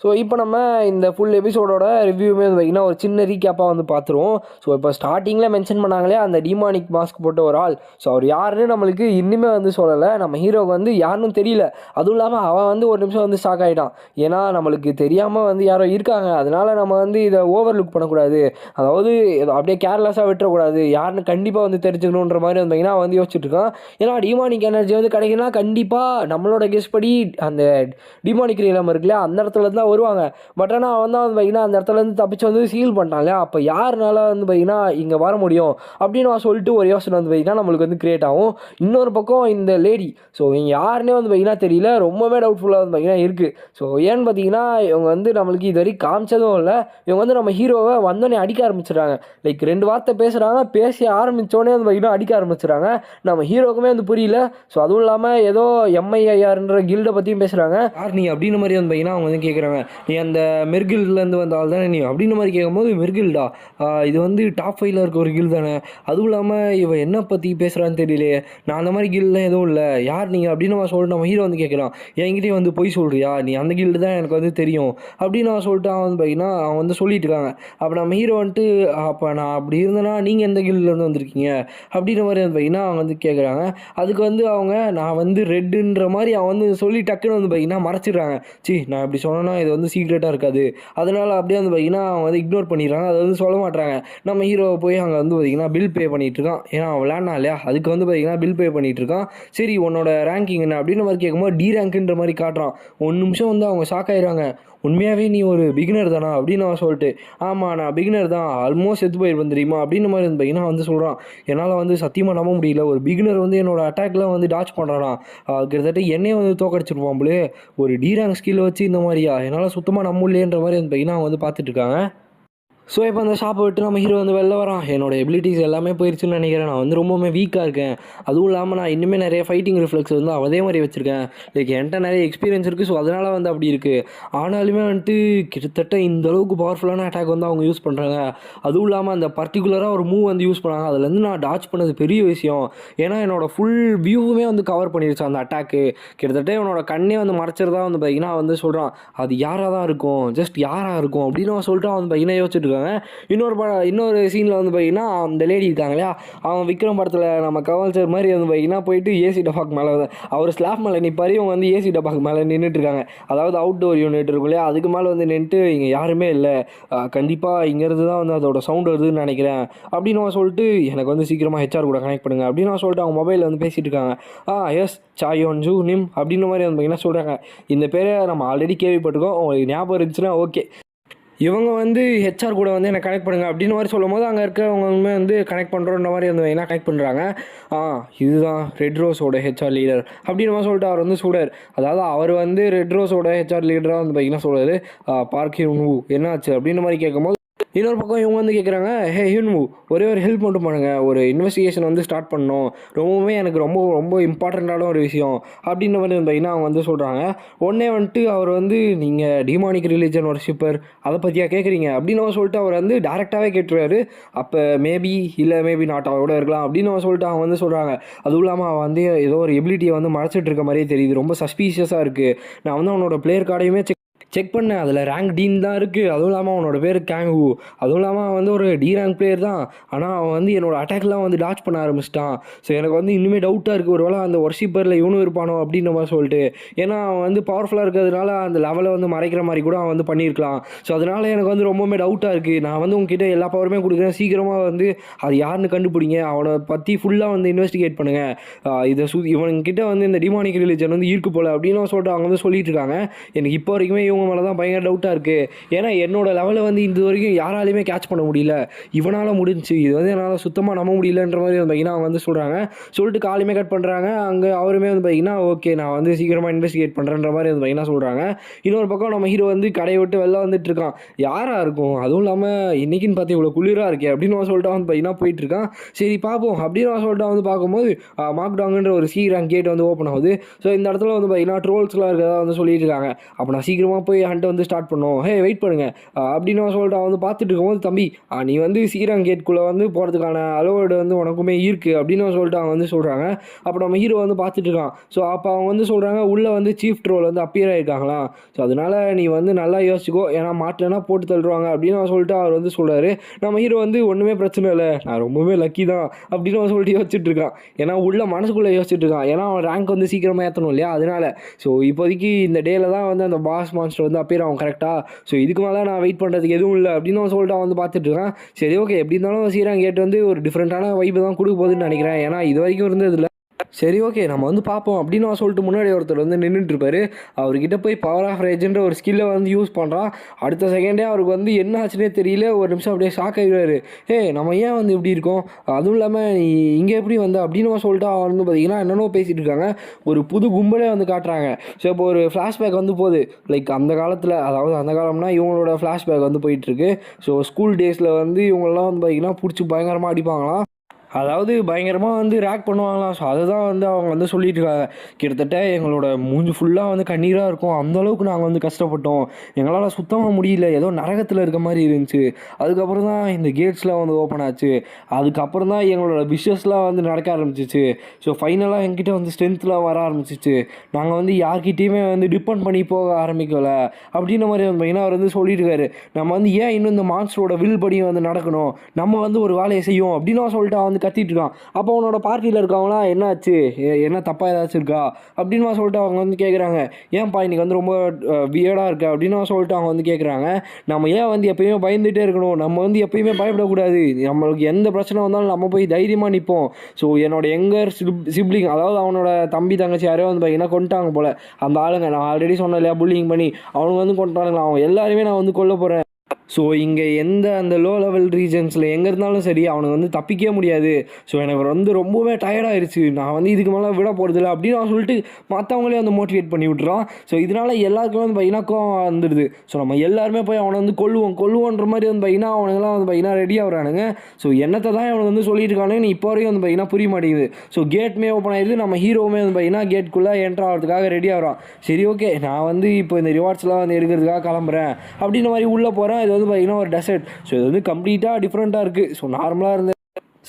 ஸோ இப்போ நம்ம இந்த ஃபுல் எபிசோடோட ரிவ்யூமே வந்து பார்த்திங்கன்னா ஒரு சின்ன ரீகேப்பாக வந்து பார்த்துருவோம். ஸோ இப்போ ஸ்டார்டிங்கில் மென்ஷன் பண்ணாங்களே அந்த டிமானிக் மாஸ்க் போட்ட ஒரு ஆள், ஸோ அவர் யாருன்னு நம்மளுக்கு இன்னுமே வந்து சொல்லலை. நம்ம ஹீரோவுக்கு வந்து யாருன்னு தெரியல. அதுவும் இல்லாமல் அவன் வந்து ஒரு நிமிஷம் வந்து ஸ்டாக் ஆகிட்டான். ஏன்னா நம்மளுக்கு தெரியாமல் வந்து யாரோ இருக்காங்க, அதனால் நம்ம வந்து இதை ஓவர் லுக் பண்ணக்கூடாது, அதாவது அப்படியே கேர்லெஸ்ஸாக விட்டுறக்கூடாது, யாருன்னு கண்டிப்பாக வந்து தெரிஞ்சுக்கணுன்ற மாதிரி வந்து பார்த்திங்கன்னா வந்து யோசிச்சுட்டு இருக்கான். ஏன்னா டிமானிக் எனர்ஜி வந்து கிடைக்குன்னா கண்டிப்பாக நம்மளோட கெஸ் படி அந்த டிமானிக் ரீலம் இருக்குல்ல அந்த இடத்துல தான் வருவாங்க. பட் ஆனால் அவன் தான் வந்து பார்த்திங்கன்னா அந்த இடத்துலேருந்து தப்பிச்சு வந்து சீல் பண்ணிட்டான் இல்லையா, அப்போ யாருனால வந்து பார்த்திங்கன்னா இங்கே வர முடியும் அப்படின்னு அவன் சொல்லிட்டு ஒரு யோசனை வந்து பார்த்திங்கன்னா நம்மளுக்கு வந்து கிரியேட் ஆகும். இன்னொரு பக்கம் இந்த லேடி, ஸோ இவங்க யாருன்னே வந்து பார்த்திங்கன்னா தெரியல, ரொம்பவே டவுட்ஃபுல்லாக வந்து பார்த்திங்கன்னா இருக்குது. ஸோ ஏன்னு பார்த்தீங்கன்னா இவங்க வந்து நம்மளுக்கு இது வரைக்கும் காமிச்சதும் இல்லை. இவங்க வந்து நம்ம ஹீரோவை வந்தோடனே அடிக்க ஆரம்பிச்சிடுறாங்க. லைக் 2 வார்த்தை பேசுகிறாங்க, பேசி ஆரம்பித்தோடனே வந்து பார்த்திங்கன்னா அடிக்க ஆரம்பிச்சிடுறாங்க. நம்ம ஹீரோக்குமே வந்து புரியல. ஸோ அதுவும் இல்லாமல் ஏதோ MIIRன்ற கில்டை பற்றியும் பேசுகிறாங்க. யார் நீ அப்படின்னு மாதிரி வந்து பார்த்திங்கன்னா அவங்க வந்து கேட்குறாங்க, நீ அந்த மெர்கில்லேருந்து வந்தால் தானே நீ அப்படின்னு மாதிரி கேட்கும்போது, மெர்கில்டா இது வந்து டாப் 5ல் இருக்க ஒரு கில் தானே, அதுவும் இல்லாமல் இவன் என்ன பற்றி பேசுகிறான்னு தெரியலையே, நான் அந்த மாதிரி கில்லாம் எதுவும் இல்லை, யார் நீங்கள் அப்படின்னு நான் சொல்லிட்டு நம்ம ஹீரோ வந்து கேட்குறான். என்கிட்டே வந்து பொய் சொல்கிறியா, நீ அந்த கில்டு தான் எனக்கு வந்து தெரியும் அப்படின்னு நான் சொல்லிட்டு அவன் வந்து பார்த்திங்கன்னா அவன் வந்து சொல்லிட்டு இருக்காங்க. அப்போ நம்ம ஹீரோ வந்துட்டு, அப்போ நான் அப்படி இருந்தேன்னா நீங்கள் எந்த கில்லேருந்து வந்திருக்கீங்க அப்படின்ற மாதிரி வந்து பார்த்திங்கன்னா அவங்க வந்து கேட்குறாங்க. அதுக்கு வந்து அவங்க நான் வந்து ரெட்டுன்ற மாதிரி அவன் வந்து சொல்லி டக்குன்னு வந்து பார்த்திங்கன்னா மறைச்சிடுறாங்க. நான் இப்படி சொன்னேன்னா இது வந்து சீக்ரெட்டாக இருக்காது, அதனால் அப்படியே வந்து பார்த்திங்கன்னா அவங்க வந்து இக்னோர் பண்ணிடுறாங்க, அதை வந்து சொல்ல மாட்டாங்க. நம்ம ஹீரோவை போய் அங்கே வந்து பார்த்திங்கன்னா பில் பே பண்ணிகிட்டு இருக்கான். ஏன்னா அவன் விளையாடனா இல்லையா, அதுக்கு வந்து பார்த்திங்கன்னா பில் பே பண்ணிகிட்டு இருக்கான். சரி உன்னோட ரேங்கிங் என்ன அப்படின்னு மாதிரி கேட்கும்போது டி ரேங்க்குன்ற மாதிரி காட்டுறான். 1 நிமிஷம் வந்து அவங்க ஷாக் ஆகிடுறாங்க. உண்மையாகவே நீ ஒரு பிகினர் தானா அப்படின்னு அவன் சொல்லிட்டு, ஆமாம் நான் பிகினர் தான், ஆல்மோஸ்ட் செத்து போயிருப்பேன் தெரியுமா அப்படின்ற மாதிரி வந்து பார்த்திங்கன்னா வந்து சொல்கிறான். என்னால் வந்து சத்தியமாக நம்ப முடியல, ஒரு பிகினர் வந்து என்னோடய அட்டாக்லாம் வந்து டாச் பண்ணுறானா, கிட்டத்தட்ட என்னையே வந்து தோக்கடிச்சிருப்பான் போலே, ஒரு டி ரேங்க் ஸ்கில் வச்சு இந்த மாதிரியா, என்னால் சுத்தமாக நம்ப முடியலன்ற மாதிரி வந்து பார்த்திங்கன்னா அவங்க வந்து பார்த்துட்ருக்காங்க. ஸோ இப்போ அந்த ஷாப்பை விட்டு நம்ம ஹீரோ வந்து வெளில வரான். என்னோடய எபிலிட்டிஸ் எல்லாமே போயிடுச்சுன்னு நினைக்கிறேன், நான் வந்து ரொம்பவுமே வீக்காக இருக்கேன், அதுவும் இல்லாமல் நான் இன்னுமே நிறைய ஃபைட்டிங் ரிஃப்ளெக்ஸ் வந்து அதே மாதிரி வச்சுருக்கேன், லைக் என்கிட்ட நிறைய எக்ஸ்பீரியன்ஸ் இருக்குது, ஸோ அதனால் வந்து அப்படி இருக்குது. ஆனாலுமே வந்துட்டு கிட்டத்தட்ட இந்த அளவுக்கு பவர்ஃபுல்லான அட்டாக் வந்து அவங்க யூஸ் பண்ணுறாங்க. அதுவும் இல்லாமல் அந்த பர்டிகுலராக ஒரு மூவ் வந்து யூஸ் பண்ணாங்க, அதுலேருந்து நான் டாச் பண்ணது பெரிய விஷயம். ஏன்னா என்னோடய ஃபுல் வியூவுமே வந்து கவர் பண்ணிடுச்சு அந்த அட்டாக்கு. கிட்டத்தட்ட என்னோட கண்ணே வந்து மறைச்சிருந்தா வந்து பார்த்திங்கன்னா வந்து சொல்கிறான், அது யாராக தான் இருக்கும், ஜஸ்ட் யாராக இருக்கும் அப்படின்னு அவன் சொல்லிட்டு அவன் பார்த்திங்கன்னா யோசிச்சுட்டு இருக்காங்க. இன்னொரு சீனில் வந்து பார்த்திங்கன்னா அந்த லேடி இருக்காங்க இல்லையா, அவன் விக்ரம் படத்தில் நம்ம கவல்சர் மாதிரி வந்து பார்த்திங்கன்னா போயிட்டு ஏசி டபாக் மேலே வந்து அவர் ஸ்லாப் மேலே நிற்பாரி, இவங்க வந்து ஏசி டபாக் மேலே நின்றுட்டுருக்காங்க. அதாவது அவுட்டோர் யூனிட் இருக்கும் இல்லையா, அதுக்கு மேலே வந்து நின்றுட்டு இங்கே யாருமே இல்லை, கண்டிப்பாக இங்கேருந்து தான் வந்து அதோட சவுண்ட் வருதுன்னு நினைக்கிறேன் அப்படின்னு அவன் சொல்லிட்டு, எனக்கு வந்து சீக்கிரமாக HR கூட கனெக்ட் பண்ணுங்க அப்படின்னு அவன் சொல்லிட்டு அவங்க மொபைலில் வந்து பேசிகிட்டு இருக்காங்க. எஸ் சாயோன் ஜூ நிம் அப்படின்ற மாதிரி வந்து பார்த்திங்கன்னா சொல்கிறாங்க. இந்த பேரை நம்ம ஆல்ரெடி கேள்விப்பட்டிருக்கோம், உங்களுக்கு ஞாபகம் இருந்துச்சுன்னா ஓகே. இவங்க வந்து HR கூட வந்து என்னை கனெக்ட் பண்ணுங்கள் அப்படின்னு மாதிரி சொல்லும் போது அங்கே இருக்கவங்களுமே வந்து கனெக்ட் பண்ணுறோன்ற மாதிரி வந்து என்ன கனெக்ட் பண்ணுறாங்க. இதுதான் ரெட் ரோஸோட HR லீடர் அப்படின்னு மாதிரி சொல்லிட்டு அவர் வந்து சொல்கிறார். அதாவது அவர் வந்து ரெட் ரோஸோட HR லீடராக வந்து பார்த்திங்கன்னா சொல்கிறாரு. பார்க் ஹியூன்வூ என்னாச்சு அப்படின்ற மாதிரி கேட்கும்போது, இன்னொரு பக்கம் இவங்க வந்து கேட்குறாங்க, ஹே ஹியூன்வூ ஒரே ஒரு ஹெல்ப் மட்டும் பண்ணுங்கள், ஒரு இன்வெஸ்டிகேஷன் வந்து ஸ்டார்ட் பண்ணணும், ரொம்பவுமே எனக்கு ரொம்ப ரொம்ப இம்பார்ட்டண்ட்டான ஒரு விஷயம் அப்படின்ற மாதிரி பார்த்திங்கன்னா அவங்க வந்து சொல்கிறாங்க. உடனே வந்துட்டு அவர் வந்து, நீங்கள் டிமானிக் ரிலீஜன் வர்ஷிப்பர் அதை பற்றியா கேட்குறீங்க அப்படின்னு அவர் சொல்லிட்டு அவர் வந்து டேரெக்டாகவே கேட்டுருவாரு. அப்போ மேபி இல்லை மேபி நாட் அவரோட இருக்கலாம் அப்படின்னு அவர் சொல்லிட்டு அவங்க வந்து சொல்கிறாங்க. அதுவும் இல்லாமல் அவன் வந்து ஏதோ ஒரு எபிலிட்டியை வந்து மறைச்சிட்டு இருக்க மாதிரியே தெரியுது, ரொம்ப சஸ்பீஷியஸாக இருக்குது, நான் வந்து அவனோட பிளேயர் கார்டையுமே செக் பண்ணேன், அதில் ரேங்க் டீன் தான் இருக்குது, அதுவும் இல்லாமல் அவனோட பேர் கேங்கு, அதுவும் இல்லாமல் அவன் வந்து ஒரு டி ரேங்க் பிளேயர் தான், ஆனால் அவன் வந்து என்னோடய அட்டாக்லாம் வந்து டாச் பண்ண ஆரம்பிச்சிட்டான். ஸோ எனக்கு வந்து இன்னுமே டவுட்டாக இருக்குது, ஒரு வேளை அந்த வர்ஷிப்பரில் இவனும் இருப்பானோ அப்படின்ற மாதிரி சொல்லிட்டு. ஏன்னா அவன் வந்து பவர்ஃபுல்லாக இருக்கிறதுனால அந்த லெவலை வந்து மறைக்கிற மாதிரி கூட அவன் வந்து பண்ணியிருக்கலாம். ஸோ அதனால் எனக்கு வந்து ரொம்பவுமே டவுட்டாக இருக்குது, நான் வந்து உங்ககிட்ட எல்லா பவருமே கொடுக்குறேன், சீக்கிரமாக வந்து அது யாருன்னு கண்டுபிடிங்க, அவனை பற்றி ஃபுல்லாக வந்து இன்வெஸ்டிகேட் பண்ணுங்கள், இதை இவனுங்கிட்ட வந்து இந்த டிமானிக் ரிலீஜன் வந்து இருக்கு போல் அப்படின்னு சொல்லிட்டு அவங்க வந்து சொல்லிட்டு இருக்காங்க. எனக்கு இப்போ வரைக்குமே இவங்க மேலே தான் பயங்கர டவுட்டாக இருக்குது. ஏன்னா என்னோடய லெவலில் வந்து இது வரைக்கும் யாராலையுமே கேட்ச் பண்ண முடியல, இவனால் முடிஞ்சு, இது வந்து என்னால் சுத்தமாக நம்ப முடியலன்ற மாதிரி வந்து பார்த்திங்கன்னா அவங்க வந்து சொல்கிறாங்க. சொல்லிட்டு காலையுமே கட் பண்ணுறாங்க. அங்கே அவருமே வந்து பார்த்திங்கன்னா ஓகே நான் வந்து சீக்கிரமாக இன்வெஸ்டிகேட் பண்ணுறேன்ற மாதிரி வந்து பார்த்திங்கன்னா சொல்கிறாங்க. இன்னொரு பக்கம் நம்ம ஹீரோ வந்து கடையை விட்டு வெளில வந்துட்டு இருக்கான். யாராக இருக்கும், அதுவும் இல்லாமல் இன்றைக்கின்னு பார்த்து இவ்வளோ குளிராக இருக்கே அப்படின்னு சொல்லிட்டு வந்து பார்த்திங்கன்னா போயிட்டுருக்கான். சரி பார்ப்போம் அப்படின்னு சொல்லிட்டு வந்து பார்க்கும்போது மாக்டாங்குன்ற ஒரு சி ரேங்க் கேட் வந்து ஓப்பன் ஆகுது. ஸோ இந்த இடத்துல வந்து பார்த்திங்கன்னா ட்ரோல்ஸ்லாம் இருக்கிறதா வந்து சொல்லிட்டு இருக்காங்க. அப்போ நான் சீக்கிரமாக போய் ஹண்ட்டை வந்து ஸ்டார்ட் பண்ணோம். ஹே வெயிட் பண்ணுங்க அப்படின்னு சொல்லிட்டு அவன் வந்து பார்த்துட்டு இருக்கும்போது, தம்பி நீ வந்து சீராங் கேட்குள்ளே வந்து போகிறதுக்கான அலோடு வந்து உனக்குமே இருக்குது அப்படின்னு சொல்லிட்டு அவங்க வந்து சொல்கிறாங்க. அப்போ நம்ம ஹீரோ வந்து பார்த்துட்டு இருக்கான். ஸோ அப்போ அவங்க வந்து சொல்கிறாங்க, உள்ளே வந்து சீஃப் ட்ரோல் வந்து அப்பியர் ஆகிருக்காங்களாம். ஸோ அதனால் நீ வந்து நல்லா யோசிச்சுக்கோ, ஏன்னா மாட்டலைன்னா போட்டு தள்ளுவாங்க அப்படின்னு சொல்லிட்டு அவர் வந்து சொல்கிறாரு. நம்ம ஹீரோ வந்து ஒன்றுமே பிரச்சனை இல்லை, நான் ரொம்பவே லக்கி தான் அப்படின்னு சொல்லிட்டு யோசிச்சுட்டு இருக்கான். ஏன்னா உள்ள மனசுக்குள்ளே யோசிச்சுட்டு இருக்கான். ஏன்னா அவன் ரேங்க் வந்து சீக்கிரமாக ஏற்றணும் இல்லையா, அதனால. ஸோ இப்போதைக்கு இந்த டேல தான் வந்து அந்த பாஸ் மான்ஸ்டர் வந்து அப்பியர் ஆகும் கரெக்டாக. ஸோ இதுக்கு மேலே நான் வெயிட் பண்ணுறதுக்கு எதுவும் இல்லை அப்படின்னு சொல்லிட்டு அவன் வந்து பார்த்துட்டு இருக்கான். சரி ஓகே, எப்படி இருந்தாலும் சீராங் கேட் வந்து ஒரு டிஃப்ரெண்ட்டான வைப்பு தான் கொடுக்க போகுதுன்னு நினைக்கிறேன். ஏன்னா இது வரைக்கும் இருந்ததில்லை. சரி ஓகே, நம்ம வந்து பார்ப்போம் அப்படின்னு சொல்லிட்டு முன்னாடி ஒருத்தர் வந்து நின்றுட்டு இருப்பாரு. அவர்கிட்ட போய் பவர் ஆஃப் ரேஜ்ன்ற ஒரு ஸ்கில்லை வந்து யூஸ் பண்ணுறான். அடுத்த செகண்டே அவருக்கு வந்து என்ன ஆச்சுன்னே தெரியல. ஒரு நிமிஷம் அப்படியே ஷாக் ஆகிடுவார். நம்ம ஏன் வந்து இப்படி இருக்கோம், அதுவும் இல்லாமல் நீ இங்கே எப்படி வந்து அப்படின்னு சொல்லிட்டு அவன் வந்து பார்த்தீங்கன்னா என்னென்னோ பேசிகிட்டு இருக்காங்க. ஒரு புது கும்பலே வந்து காட்டுறாங்க. ஸோ இப்போ ஒரு ஃப்ளாஷ்பேக் வந்து போகுது. லைக் அந்த காலத்தில், அதாவது அந்த காலம்னா இவங்களோட ஃப்ளாஷ்பேக் வந்து போயிட்டுருக்கு. ஸோ ஸ்கூல் டேஸில் வந்து இவங்களெலாம் வந்து பார்த்தீங்கன்னா பிடிச்சி பயங்கரமாக அடிப்பாங்களாம். அதாவது பயங்கரமாக வந்து ரேக் பண்ணுவாங்களாம். ஸோ அதை தான் வந்து அவங்க வந்து சொல்லிட்டு இருக்காங்க. கிட்டத்தட்ட எங்களோட மூஞ்சி ஃபுல்லாக வந்து கண்ணீராக இருக்கும், அந்தளவுக்கு நாங்கள் வந்து கஷ்டப்பட்டோம், எங்களால் சுத்தமாக முடியல, ஏதோ நரகத்தில் இருக்க மாதிரி இருந்துச்சு. அதுக்கப்புறம் தான் இந்த கேட்ஸ்லாம் வந்து ஓப்பன் ஆச்சு. அதுக்கப்புறம் தான் எங்களோட விஷஸ்லாம் வந்து நடக்க ஆரம்பிச்சிச்சு. ஸோ ஃபைனலாக எங்கிட்ட வந்து ஸ்ட்ரென்த்லாம் வர ஆரம்பிச்சிச்சு. நாங்கள் வந்து யார்கிட்டையுமே வந்து டிபெண்ட் பண்ணி போக ஆரம்பிக்கலை அப்படின்ற மாதிரி வந்து பார்த்தீங்கன்னா அவர் வந்து சொல்லிட்டு இருக்காரு. நம்ம வந்து ஏன் இன்னும் இந்த மான்ஸ்டரோட வில் படியும் வந்து நடக்கணும், நம்ம வந்து ஒரு வேலையை செய்யும் அப்படின்னு சொல்லிட்டு அவன் வந்து கத்திட்டு இருக்கான். அப்போ அவனோட பார்ட்டியில் இருக்கவங்களாம் என்னாச்சு, என்ன தப்பாக ஏதாச்சும் இருக்கா அப்படின்னு சொல்லிட்டு அவங்க வந்து கேட்குறாங்க. ஏன்ப்பா இன்னைக்கு வந்து ரொம்ப வியர்டாக இருக்கா அப்படின்னு சொல்லிட்டு அவங்க வந்து கேட்குறாங்க. நம்ம ஏன் வந்து எப்பயுமே பயந்துகிட்டே இருக்கணும், நம்ம வந்து எப்பயுமே பயப்படக்கூடாது, நம்மளுக்கு எந்த பிரச்சனை வந்தாலும் நம்ம போய் தைரியமாக நிற்போம். ஸோ என்னோட எங்கர் சிப்ளிங், அதாவது அவனோட தம்பி தங்கச்சி யாரையோ வந்து பார்த்தீங்கன்னா கொண்டுட்டாங்க போல் அந்த ஆளுங்க. நான் ஆல்ரெடி சொன்னேன் இல்லையா, புல்லிங் பண்ணி அவங்க வந்து கொண்டுட்டானுங்களா, அவங்க எல்லாருமே நான் வந்து கொல்ல போகிறேன். ஸோ இங்கே எந்த அந்த லோ லெவல் ரீஜன்ஸில் எங்கே இருந்தாலும் சரி அவனுக்கு வந்து தப்பிக்கவே முடியாது. ஸோ எனக்கு வந்து ரொம்பவே டயர்டாகிடுச்சு, நான் வந்து இதுக்கு மேலே விட போகிறதில்ல அப்படின்னு அவன் சொல்லிட்டு மற்றவங்களே வந்து மோட்டிவேட் பண்ணி விட்டுறான். ஸோ இதனால் எல்லாருக்குமே வந்து பார்த்தீங்கன்னா கோவம் வந்துடுது. ஸோ நம்ம எல்லாருமே போய் அவனை வந்து கொல்லுவோன்ற மாதிரி வந்து பார்த்தீங்கன்னா அவனுங்களாம் வந்து பார்த்தீங்கன்னா ரெடி ஆகிறானுங்க. ஸோ என்னத்தை தான் அவனுக்கு வந்து சொல்லிட்டு இருக்கானுங்க இப்போ வரைக்கும் வந்து பார்த்தீங்கன்னா புரிய மாட்டேங்குது. ஸோ கேட்டுமே ஓப்பன் ஆகிடுது. நம்ம ஹீரோவுமே வந்து பார்த்தீங்கன்னா கேட்டுக்குள்ளே என்ட்ரு ஆகிறதுக்காக ரெடி ஆகிறான். சரி ஓகே, நான் வந்து இப்போ இந்த ரிவார்ட்ஸ்லாம் வந்து எடுக்கிறதுக்காக கிளம்புறேன் அப்படின்ற மாதிரி உள்ளே போகிறேன். இது வந்து பார்த்தீங்கன்னா ஒரு டெசர்ட். ஸோ இது வந்து கம்ப்ளீட்டாக டிஃப்ரெண்ட்டாக இருக்குது. ஸோ நார்மலாக இருந்த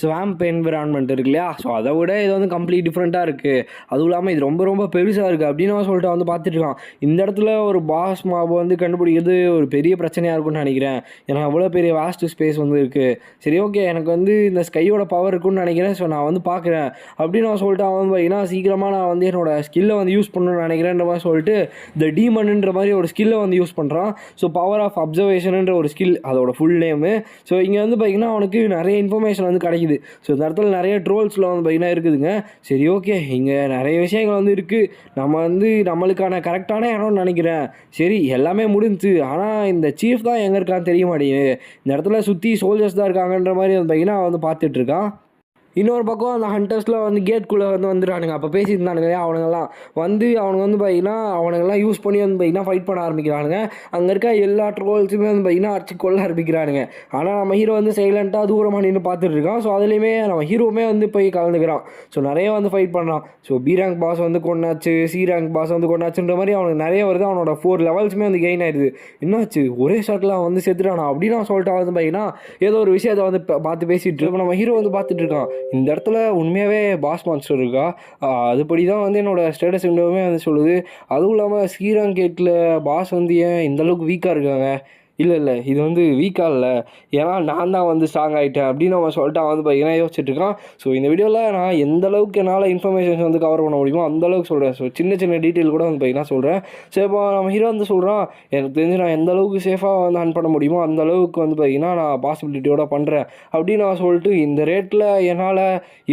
ஸ்வாம்ப் என்விரான்மெண்ட் இருக்கு இல்லையா, ஸோ அதை விட இது வந்து கம்ப்ளீட் டிஃப்ரெண்ட்டாக இருக்குது. அதுவும் இல்லாமல் இது ரொம்ப ரொம்ப பெருசாக இருக்குது அப்படின்னு சொல்லிட்டு வந்து பார்த்துட்டுருக்கான். இந்த இடத்துல ஒரு பாஸ் மாபை வந்து கண்டுபிடிக்கிறது ஒரு பெரிய பிரச்சனையாக இருக்கும்னு நினைக்கிறேன். ஏன்னா அவ்வளோ பெரிய வாஸ்ட் ஸ்பேஸ் வந்து இருக்குது. சரி ஓகே, எனக்கு வந்து இந்த ஸ்கையோட பவர் இருக்குன்னு நினைக்கிறேன். ஸோ நான் வந்து பார்க்குறேன் அப்படின்னு சொல்லிட்டு அவன் வந்து பார்த்தீங்கன்னா சீக்கிரமாக நான் வந்து என்னோட ஸ்கில்லை வந்து யூஸ் பண்ணணும்னு நினைக்கிறேன்ற மாதிரி சொல்லிட்டு இந்த டீமன்ன்ற மாதிரி ஒரு ஸ்கில்லை வந்து யூஸ் பண்ணுறான். ஸோ பவர் ஆஃப் அப்சர்வேஷன்ன்ற ஒரு ஸ்கில், அதோட ஃபுல் நேமு. ஸோ இங்கே வந்து பார்த்தீங்கன்னா அவனுக்கு நிறைய இன்ஃபர்மேஷன் வந்து கிடைக்குது. ஸோ இந்த இடத்துல நிறைய ட்ரோல்ஸ்லாம் வந்து பார்த்தீங்கன்னா இருக்குதுங்க. சரி ஓகே, இங்கே நிறைய விஷயங்கள் வந்து இருக்குது. நம்ம வந்து நம்மளுக்கான கரெக்டான இடம்னு நினைக்கிறேன். சரி எல்லாமே முடிஞ்சு, ஆனால் இந்த சீஃப் தான் எங்கே இருக்கான்னு தெரிய மாட்டேங்குது. இந்த இடத்துல சுற்றி சோல்ஜர்ஸ் தான் இருக்காங்கன்ற மாதிரி வந்து பார்த்தீங்கன்னா வந்து பார்த்துட்ருக்கான். இன்னொரு பக்கம் அந்த ஹண்டர்ஸ்லாம் வந்து கேட்குள்ளே வந்து வந்துடுறானுங்க. அப்போ பேசியிருந்தானுங்க அவனுங்கெல்லாம் வந்து அவனுங்க வந்து பார்த்தீங்கன்னா அவனுங்கெல்லாம் யூஸ் பண்ணி வந்து பார்த்தீங்கன்னா ஃபைட் பண்ண ஆரம்பிக்கிறானுங்க. அங்கே இருக்க எல்லா ட்ரோல்ஸுமே வந்து பார்த்தீங்கன்னா அடிச்சு கொள்ள ஆரம்பிக்கிறானுங்க. ஆனால் நம்ம ஹீரோ வந்து சைலண்ட்டாக தூரமாக நின்று பார்த்துட்டு இருக்கான். ஸோ அதுலேயுமே நம்ம ஹீரோவுமே வந்து போய் கலந்துக்கிறான். ஸோ நிறைய வந்து ஃபைட் பண்ணுறான். ஸோ பி ரேங்க் பாஸ் வந்து கொண்டாச்சு, சி ரேங்க் பாஸ் வந்து கொண்டாச்சுன்ற மாதிரி அவனுக்கு நிறைய வருது. அவனோட 4 லெவல்ஸுமே வந்து கெயின் ஆயிடுது. என்னாச்சு ஒரே ஷாட்டில் அவன் வந்து செத்துட்டானா அப்படின்னு சொல்லிட்டு வந்து பார்த்தீங்கன்னா ஏதோ ஒரு விஷயத்தை வந்து பார்த்து பேசிகிட்டு இருக்கோம். நம்ம ஹீரோ வந்து பார்த்துட்டு இருக்கான். இந்த இடத்துல உண்மையாகவே பாஸ் மான்ஸ்டர் இருக்கா, அதுபடி தான் வந்து என்னோடய ஸ்டேட்டஸ் விண்டோவுமே வந்து சொல்லுது. அதுவும் இல்லாமல் ஸ்ரீராங் கேட்டில் பாஸ் வந்து ஏன் இந்தளவுக்கு வீக்காக இருக்காங்க, இல்லை இது வந்து வீக்காக இல்லை, ஏன்னா நான் தான் வந்து ஸ்ட்ராங் ஆகிட்டேன் அப்படின்னு அவன் சொல்லிட்டு அவன் வந்து பார்த்தீங்கன்னா யோசிச்சுட்ருக்கான். ஸோ இந்த வீடியோவில் நான் எந்த அளவுக்கு என்னால் இன்ஃபர்மேஷன்ஸ் வந்து கவர் பண்ண முடியுமோ அந்தளவுக்கு சொல்கிறேன். ஸோ சின்ன சின்ன டீட்டெயில் கூட வந்து பார்த்தீங்கன்னா சொல்கிறேன். ஸோ இப்போ நம்ம ஹீரோ வந்து சொல்கிறான், எனக்கு தெரிஞ்சு நான் எந்த அளவுக்கு சேஃபாக வந்து ஹேண்ட் பண்ண முடியுமோ அந்த அளவுக்கு வந்து பார்த்தீங்கன்னா நான் பாசிபிலிட்டியோட பண்ணுறேன் அப்படின்னு நான் சொல்லிட்டு இந்த ரேட்டில் என்னால்